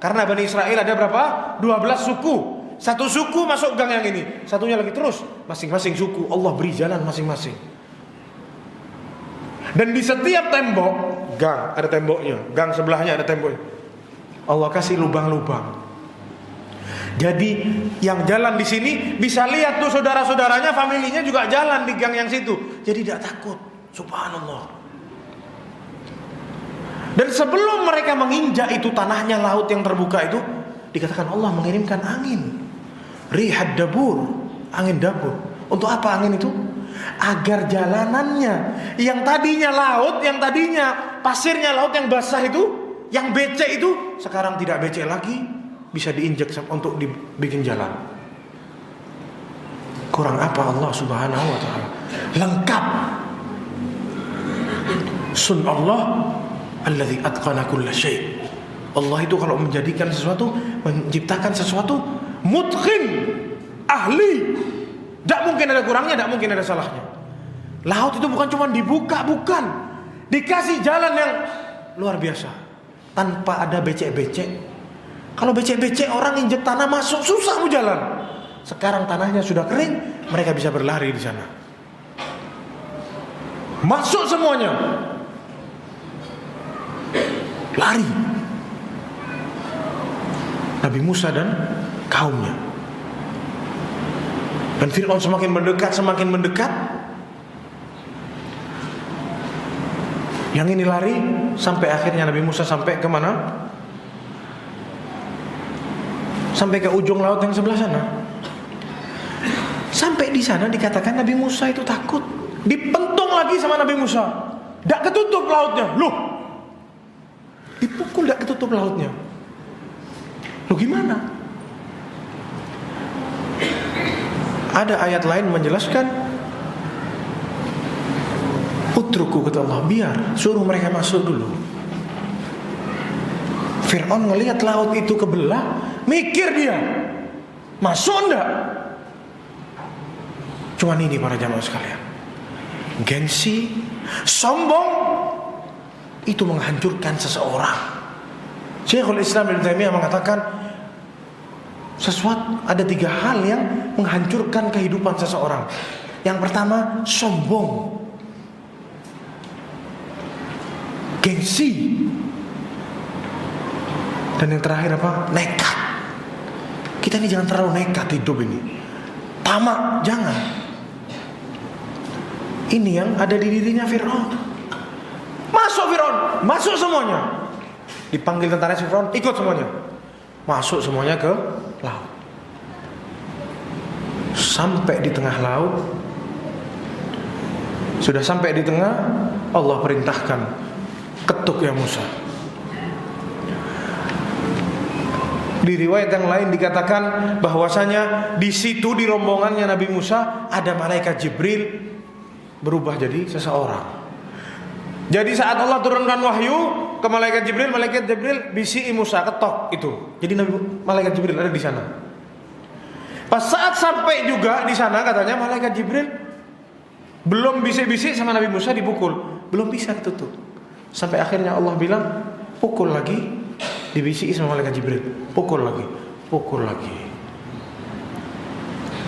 Karena Bani Israel ada berapa? 12 suku. Satu suku masuk gang yang ini, satunya lagi terus. Masing-masing suku Allah beri jalan masing-masing. Dan di setiap tembok gang ada temboknya, gang sebelahnya ada temboknya. Allah kasih lubang-lubang. Jadi yang jalan di sini bisa lihat tuh saudara-saudaranya, familinya juga jalan di gang yang situ. Jadi tidak takut. Subhanallah. Dan sebelum mereka menginjak itu tanahnya laut yang terbuka itu, dikatakan Allah mengirimkan angin. Rihad dabur, angin dabur. Untuk apa angin itu? Agar jalanannya yang tadinya laut, yang tadinya pasirnya laut yang basah itu, yang becek itu sekarang tidak becek lagi, bisa diinjak untuk dibikin jalan. Kurang apa Allah Subhanahu wa taala? Lengkap. Sun Allah alladzi atqana kulla syai'. Allah itu kalau menjadikan sesuatu, menciptakan sesuatu, mutqin, ahli. Tidak mungkin ada kurangnya, tidak mungkin ada salahnya. Laut itu bukan cuma dibuka, bukan. Dikasih jalan yang luar biasa, tanpa ada becek-becek. Kalau becek-becek orang injek tanah masuk susah mau jalan. Sekarang tanahnya sudah kering, mereka bisa berlari di sana. Masuk semuanya, lari. Nabi Musa dan kaumnya. Dan Fir'aun semakin mendekat. Yang ini lari sampai akhirnya Nabi Musa sampai ke mana? Sampai ke ujung laut yang sebelah sana. Sampai di sana dikatakan Nabi Musa itu takut. Dipentung lagi sama Nabi Musa. Tidak ketutup lautnya. Loh, dipukul tidak ketutup lautnya. Loh gimana? Ada ayat lain menjelaskan, utruku, kata Allah, biar, suruh mereka masuk dulu. Fir'aun ngelihat laut itu kebelah, mikir dia, masuk enggak? Cuman ini para jamaah sekalian, gengsi, sombong, itu menghancurkan seseorang. Syekhul Islam Ibnu Taimiyah mengatakan, ada 3 hal yang menghancurkan kehidupan seseorang. Yang pertama, sombong, gengsi, dan yang terakhir apa? Nekat. Kita Kita ini jangan terlalu nekat hidup ini. Tamak, jangan. Ini yang ada di dirinya Fir'aun. Masuk Fir'aun, masuk semuanya. Dipanggil tentara Fir'aun, ikut semuanya. Masuk semuanya ke laut. Sampai di tengah laut. Sudah sampai di tengah, Allah perintahkan, ketuk ya Musa. Di riwayat yang lain dikatakan bahwasanya di situ di rombongannya Nabi Musa ada malaikat Jibril berubah jadi seseorang. Jadi saat Allah turunkan wahyu ke malaikat Jibril bisiki Musa, ketok itu. Jadi malaikat Jibril ada di sana. Pas saat sampai juga di sana katanya malaikat Jibril belum bisik-bisik sama Nabi Musa dipukul, belum bisa tutup. Sampai akhirnya Allah bilang, pukul lagi, dibisiki sama malaikat Jibril, pukul lagi.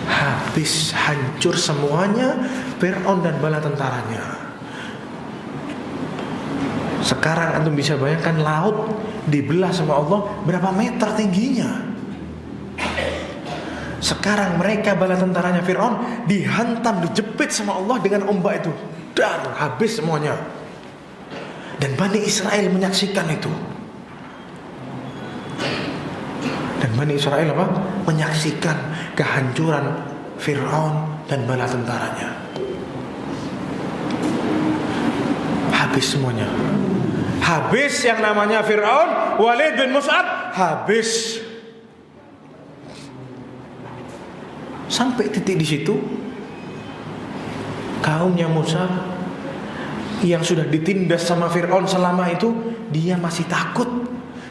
Habis, hancur semuanya Fir'aun dan bala tentaranya. Sekarang antum bisa bayangkan laut dibelah sama Allah berapa meter tingginya. Sekarang mereka bala tentaranya Fir'aun dihantam, dijepit sama Allah dengan ombak itu. Dar, habis semuanya. Dan Bani Israel menyaksikan itu. Dan Bani Israel apa? Menyaksikan kehancuran Fir'aun dan bala tentaranya. Habis semuanya. Habis yang namanya Fir'aun, Walid bin Mus'ab, habis. Sampai titik di situ kaumnya Musa yang sudah ditindas sama Fir'aun selama itu, dia masih takut.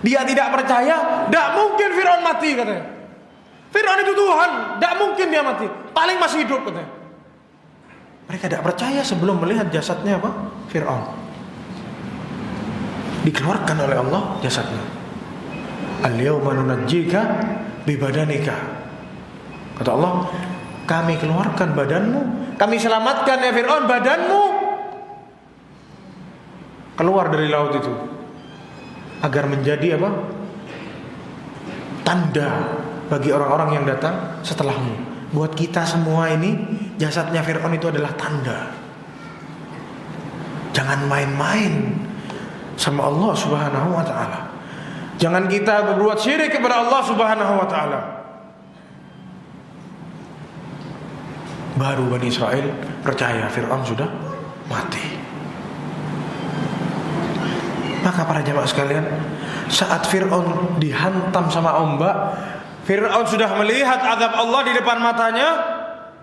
Dia tidak percaya, tidak mungkin Fir'aun mati katanya. Fir'aun itu Tuhan, tidak mungkin dia mati, paling masih hidup katanya. Mereka tidak percaya sebelum melihat jasadnya apa? Fir'aun. Dikeluarkan oleh Allah jasadnya. Al-yawma nunajjika bibadanika. Kata Allah, kami keluarkan badanmu, kami selamatkan ya Fir'aun badanmu keluar dari laut itu agar menjadi apa? Tanda bagi orang-orang yang datang setelahmu. Buat kita semua ini jasadnya Fir'aun itu adalah tanda. Jangan main-main sama Allah Subhanahu wa ta'ala. Jangan kita berbuat syirik kepada Allah Subhanahu wa ta'ala. Baru Bani Israel percaya Fir'aun sudah mati. Maka para jamaah sekalian, saat Fir'aun dihantam sama ombak, Fir'aun sudah melihat azab Allah di depan matanya.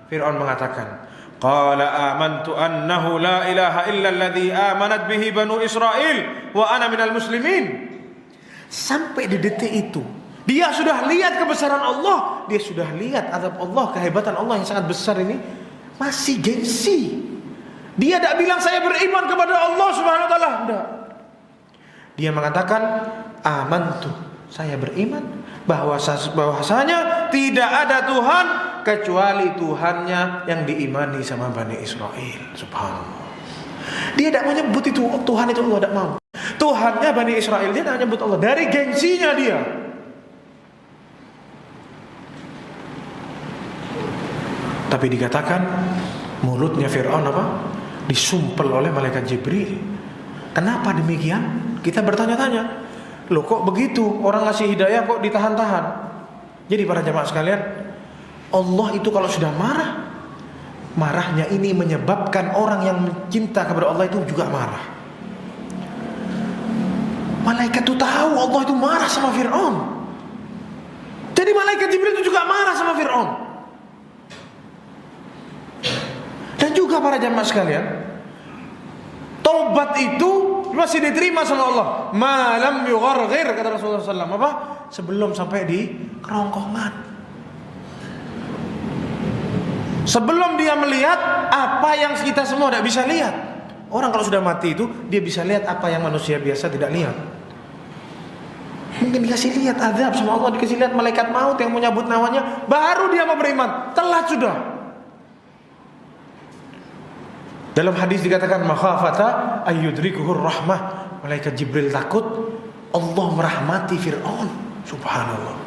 Fir'aun mengatakan, qala amantu annahu la ilaha illa alladhi amanat bihi banu Israel wa ana minal muslimin. Sampai di detik itu dia sudah lihat kebesaran Allah, dia sudah lihat azab Allah, kehebatan Allah yang sangat besar ini, masih gengsi. Dia tidak bilang saya beriman kepada Allah Subhanahu wa taala, enggak. Dia mengatakan amantu, saya beriman bahwasanya tidak ada Tuhan kecuali Tuhannya yang diimani sama Bani Israel. Subhanallah. Dia tidak menyebut itu Tuhan itu Allah, tidak mau. Tuhannya Bani Israel, dia tidak menyebut Allah dari gengsinya dia. Tapi dikatakan mulutnya Fir'aun apa? Disumpel oleh malaikat Jibril. Kenapa demikian? Kita bertanya-tanya. Loh kok begitu? Orang ngasih hidayah kok ditahan-tahan? Jadi para jamaah sekalian, Allah itu kalau sudah marah, marahnya ini menyebabkan orang yang cinta kepada Allah itu juga marah. Malaikat itu tahu Allah itu marah sama Fir'aun. Jadi malaikat Jibril itu juga marah sama Fir'aun. Dan juga para jamaah sekalian, taubat itu masih diterima sama Allah. Malam yugharghir, kata Rasulullah SAW. Apa? Sebelum sampai di kerongkongan. Sebelum dia melihat apa yang kita semua tidak bisa lihat. Orang kalau sudah mati itu dia bisa lihat apa yang manusia biasa tidak lihat. Mungkin dikasih lihat azab sama Allah, dikasih lihat malaikat maut yang menyabut nyawanya, baru dia mau beriman. Telat sudah. Dalam hadis dikatakan makhafata ayyudrikuhur rahmah. Malaikat Jibril takut Allah merahmati Fir'aun. Subhanallah.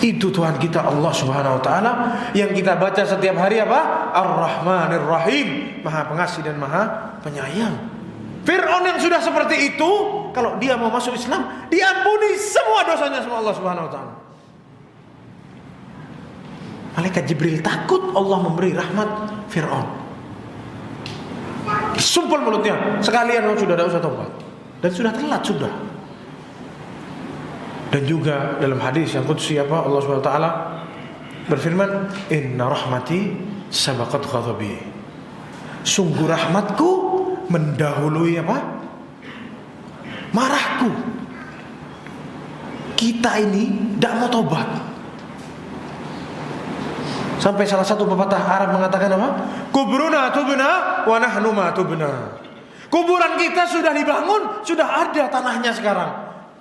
Itu Tuhan kita Allah Subhanahu wa taala yang kita baca setiap hari apa? Ar-Rahmanir Rahim, Maha Pengasih dan Maha Penyayang. Fir'aun yang sudah seperti itu, kalau dia mau masuk Islam, diampuni semua dosanya sama Allah Subhanahu wa taala. Malaikat Jibril takut Allah memberi rahmat Fir'aun. Sumpul mulutnya, sekalian sudah tidak usah tobat. Dan sudah telat sudah. Dan juga dalam hadis yang qudsi apa Allah Subhanahu wa taala berfirman, "Inna rahmati sabaqat ghadabi." Sungguh rahmatku mendahului apa? Marahku. Kita ini tidak mau tobat. Sampai salah satu pepatah Arab mengatakan apa? Kuburuna tubna wa nahnu ma tubna. Kuburan kita sudah dibangun, sudah ada tanahnya sekarang,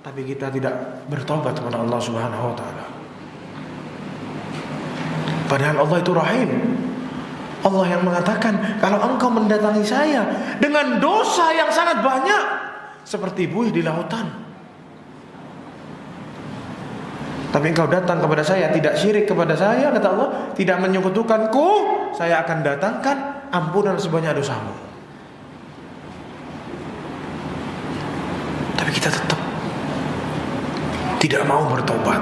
tapi kita tidak bertobat kepada Allah Subhanahu wa taala. Padahal Allah itu Rahim. Allah yang mengatakan, kalau engkau mendatangi saya dengan dosa yang sangat banyak seperti buih di lautan, tapi engkau datang kepada saya, tidak syirik kepada saya, kata Allah, tidak menyekutukanku, saya akan datangkan ampunan sebanyak dosamu. Tapi kita tetap tidak mau bertobat.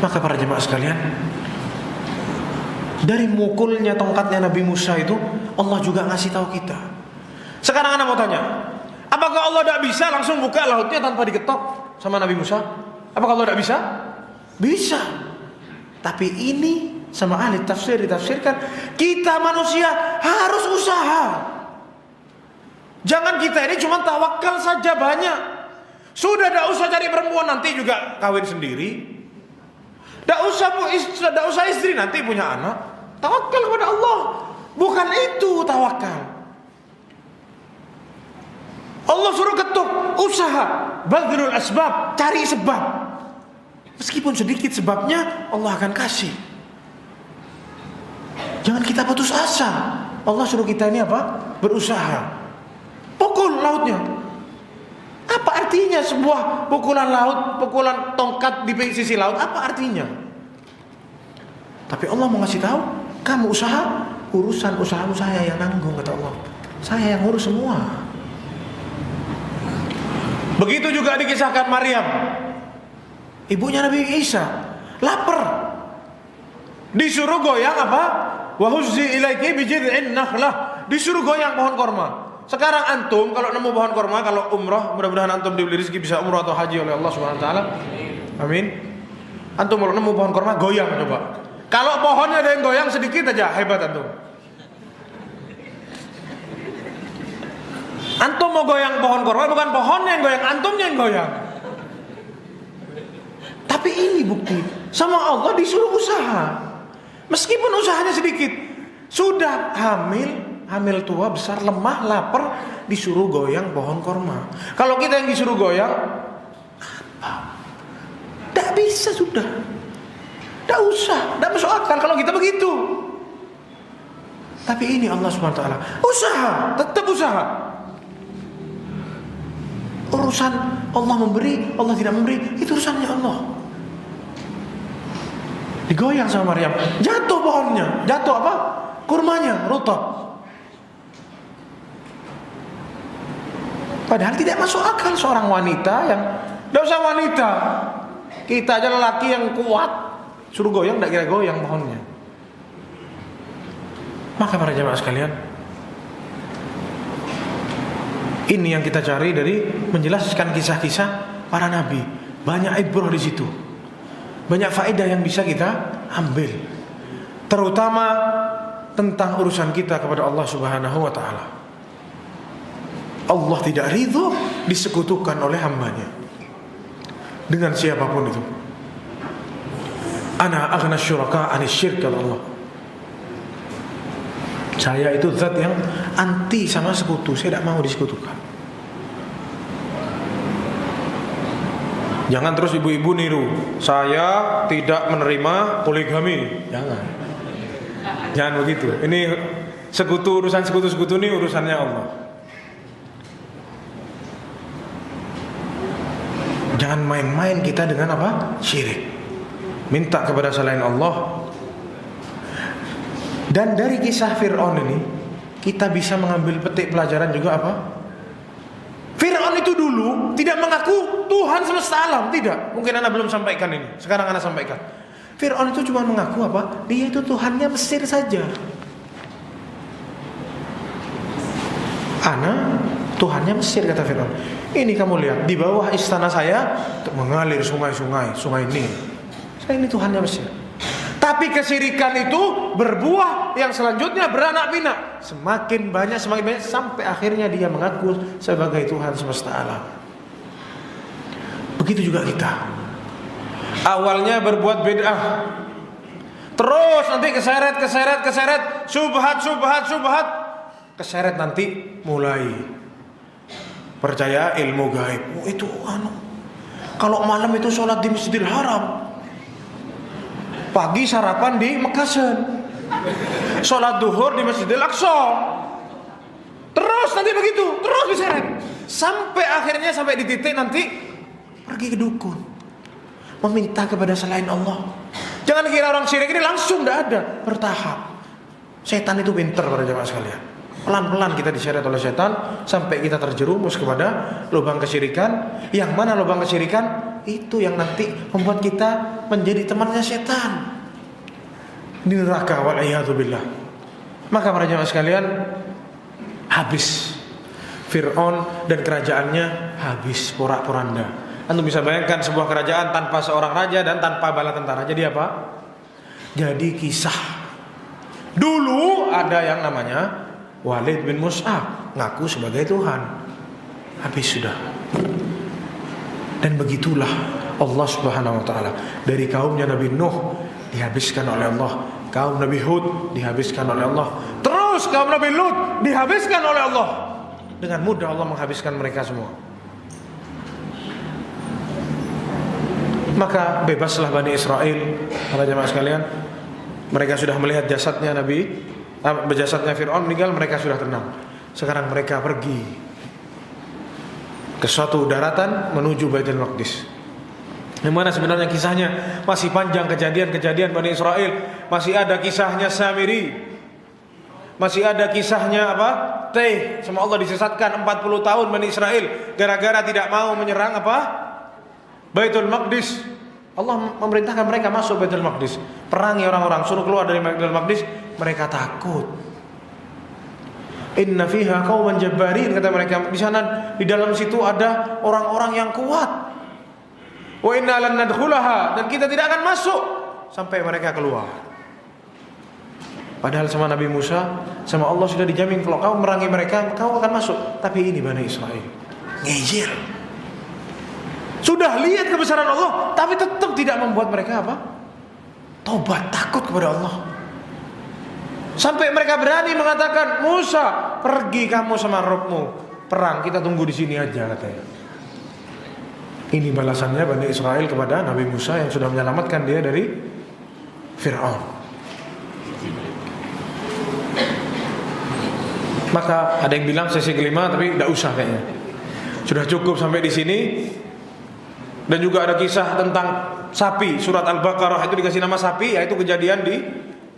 Maka para jemaah sekalian, dari mukulnya tongkatnya Nabi Musa itu, Allah juga ngasih tahu kita. Sekarang Anda mau tanya, apakah Allah tidak bisa langsung buka lautnya tanpa diketok sama Nabi Musa? Apakah Allah tidak bisa? Bisa. Tapi ini sama ahli tafsir ditafsirkan, kita manusia harus usaha. Jangan kita ini cuma tawakal saja banyak. Sudah tidak usah cari perempuan, nanti juga kawin sendiri. Tidak usah istri, nanti punya anak. Tawakal kepada Allah. Bukan itu tawakal. Allah suruh ketuk, usaha, badrul asbab, cari sebab. Meskipun sedikit sebabnya, Allah akan kasih. Jangan kita putus asa. Allah suruh kita ini apa? Berusaha. Pukul lautnya. Apa artinya sebuah pukulan laut, pukulan tongkat di sisi laut? Apa artinya? Tapi Allah mau ngasih tahu, kamu usaha, urusan usahamu saya yang nanggung, kata Allah. Saya yang ngurus semua. Begitu juga dikisahkan Maryam, ibunya Nabi Isa, lapar, disuruh goyang apa? Wa huzzi ilaiki bi jid'in nakhlah, disuruh goyang pohon korma. Sekarang antum kalau nemu pohon korma, kalau umrah, mudah-mudahan antum diberi rezeki bisa umrah atau haji oleh Allah Subhanahu wa taala. Amin. Antum kalau nemu pohon korma, goyang coba. Kalau pohonnya ada yang goyang sedikit aja, hebat antum. Antum mau goyang pohon korma, bukan pohonnya yang goyang, antumnya yang goyang. Tapi ini bukti, sama Allah disuruh usaha. Meskipun usahanya sedikit, sudah hamil tua, besar, lemah, lapar, disuruh goyang pohon korma. Kalau kita yang disuruh goyang, apa? Tidak bisa sudah. Tidak usah, tidak masuk akal kalau kita begitu. Tapi ini Allah SWT, usaha, tetap usaha. Urusan Allah memberi, Allah tidak memberi, itu urusannya Allah. Digoyang sama Maryam, jatuh pohonnya, jatuh apa? Kurmanya, rutab. Padahal tidak masuk akal seorang wanita yang, tidak usah wanita, kita aja lelaki yang kuat, suruh goyang, tidak kira goyang pohonnya. Maka para jemaah sekalian, ini yang kita cari dari menjelaskan kisah-kisah para nabi. Banyak ibrah di situ, banyak faedah yang bisa kita ambil, terutama tentang urusan kita kepada Allah Subhanahu wa taala. Allah tidak ridho disekutukan oleh hambanya dengan siapapun itu. Ana aghna syuraka anis syirk, kata Allah. Saya itu zat yang anti sama sekutu, saya tidak mau disekutukan. Jangan terus ibu-ibu niru, saya tidak menerima poligami. Jangan begitu. Ini sekutu, urusan sekutu-sekutu ini urusannya Allah. Jangan main-main kita dengan apa? Syirik. Minta kepada selain Allah. Dan dari kisah Fir'aun ini kita bisa mengambil petik pelajaran juga apa? Fir'aun itu dulu tidak mengaku Tuhan semesta alam, tidak. Mungkin Anda belum sampaikan ini. Sekarang Anda sampaikan. Fir'aun itu cuma mengaku apa? Dia itu Tuhannya Mesir saja. Ana Tuhannya Mesir, kata Fir'aun. Ini kamu lihat, di bawah istana saya mengalir sungai-sungai, sungai Nil. Saya ini Tuhannya Mesir. Tapi kesyirikan itu berbuah yang selanjutnya beranak pinak. Semakin banyak sampai akhirnya dia mengaku sebagai Tuhan semesta alam. Begitu juga kita. Awalnya berbuat bid'ah, terus nanti keseret, subhat, keseret nanti mulai percaya ilmu gaib. Oh, itu kalau malam itu sholat di Masjidil Haram, pagi sarapan di Mekasen, sholat duhur di Masjidil Aqsa, terus nanti begitu, terus diseret sampai akhirnya sampai di titik nanti pergi ke dukun, meminta kepada selain Allah. Jangan kira orang syirik ini langsung, tidak ada, bertahap. Setan itu pintar para jemaah sekalian. Pelan-pelan kita diseret oleh setan sampai kita terjerumus kepada lubang kesyirikan. Yang mana lubang kesyirikan itu yang nanti membuat kita menjadi temannya setan di neraka, wal'iyadzubillah. Maka para jemaah sekalian, habis Fir'aun dan kerajaannya, habis porak-poranda. Antum bisa bayangkan sebuah kerajaan tanpa seorang raja dan tanpa bala tentara. Jadi apa? Jadi kisah. Dulu ada yang namanya Walid bin Mus'ab, ngaku sebagai Tuhan. Habis sudah. Dan begitulah Allah Subhanahu wa taala. Dari kaumnya Nabi Nuh dihabiskan oleh Allah, kaum Nabi Hud dihabiskan oleh Allah, terus kaum Nabi Lut dihabiskan oleh Allah. Dengan mudah Allah menghabiskan mereka semua. Maka bebaslah Bani Israel, para jemaah sekalian. Mereka sudah melihat jasadnya jasadnya Fir'aun meninggal, mereka sudah tenang. Sekarang mereka pergi ke suatu daratan menuju Baitul Maqdis. Yang mana sebenarnya kisahnya masih panjang, kejadian-kejadian Bani Israel. Masih ada kisahnya Samiri, masih ada kisahnya apa? Sama Allah disesatkan 40 tahun Bani Israel gara-gara tidak mau menyerang apa? Baitul Maqdis. Allah memerintahkan mereka masuk Baitul Maqdis, perangi orang-orang, suruh keluar dari Baitul Maqdis. Mereka takut. Inna fiha qauman jabbarin, kata mereka, di sana, di dalam situ ada orang-orang yang kuat. Wa inna lan nadkhulaha, dan kita tidak akan masuk sampai mereka keluar. Padahal sama Nabi Musa, sama Allah sudah dijamin kalau kau merangi mereka, kau akan masuk. Tapi ini Bani Israel ngejir. Sudah lihat kebesaran Allah, tapi tetap tidak membuat mereka apa? Tobat, takut kepada Allah. Sampai mereka berani mengatakan, Musa, pergi kamu sama Rabbmu, perang, kita tunggu di sini aja, katanya. Ini balasannya Bani Israel kepada Nabi Musa yang sudah menyelamatkan dia dari Fir'aun. Maka ada yang bilang sesi kelima, tapi tidak usah kayaknya. Sudah cukup sampai di sini. Dan juga ada kisah tentang sapi, surat Al-Baqarah itu dikasih nama sapi, yaitu kejadian di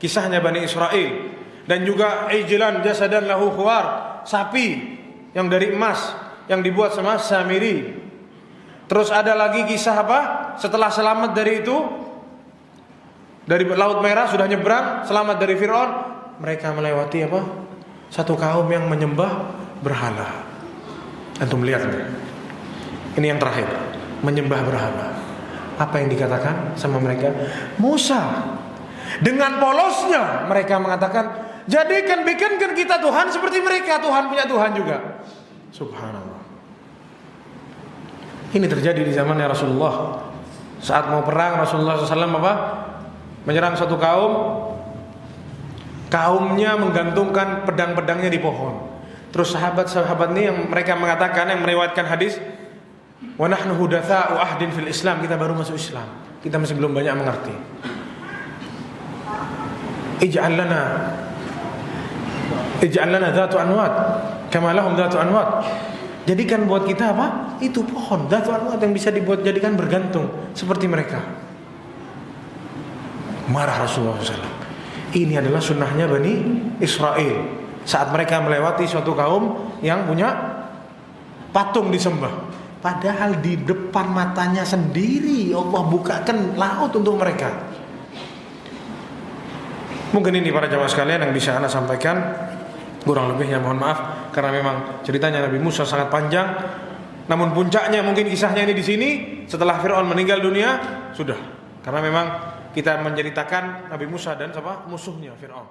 kisahnya Bani Israel. Dan juga ijlan jasadan lahu khuwar, sapi yang dari emas yang dibuat sama Samiri. Terus ada lagi kisah apa? Setelah selamat dari itu, dari Laut Merah sudah nyebrang, selamat dari Fir'aun, mereka melewati apa? Satu kaum yang menyembah berhala. Antum lihat. Ini yang terakhir, menyembah berhala. Apa yang dikatakan sama mereka? Musa, dengan polosnya mereka mengatakan, bikinkan kita Tuhan seperti mereka. Tuhan punya Tuhan juga. Subhanallah. Ini terjadi di zamannya Rasulullah. Saat mau perang, Rasulullah SAW apa? Menyerang satu kaum. Kaumnya menggantungkan pedang-pedangnya di pohon. Terus sahabat-sahabat ini yang mereka mengatakan, yang meriwayatkan hadis, wa nahnu hudatsa'u ahdin fil Islam, kita baru masuk Islam, kita masih belum banyak mengerti. Ij'al lana dzatu anwat kama lahum dzatu anwat. Jadikan buat kita apa? itu pohon Dzat wal Ma'ad yang bisa dibuat jadikan bergantung seperti mereka. Marah Rasulullah SAW. Ini adalah sunnahnya Bani Israel saat mereka melewati suatu kaum yang punya patung disembah. Padahal di depan matanya sendiri Allah bukakan laut untuk mereka. Mungkin ini para jamaah sekalian yang bisa Anda sampaikan. Kurang lebihnya mohon maaf karena memang ceritanya Nabi Musa sangat panjang. Namun puncaknya mungkin kisahnya ini di sini setelah Fir'aun meninggal dunia sudah. Karena memang kita menceritakan Nabi Musa dan musuhnya Fir'aun.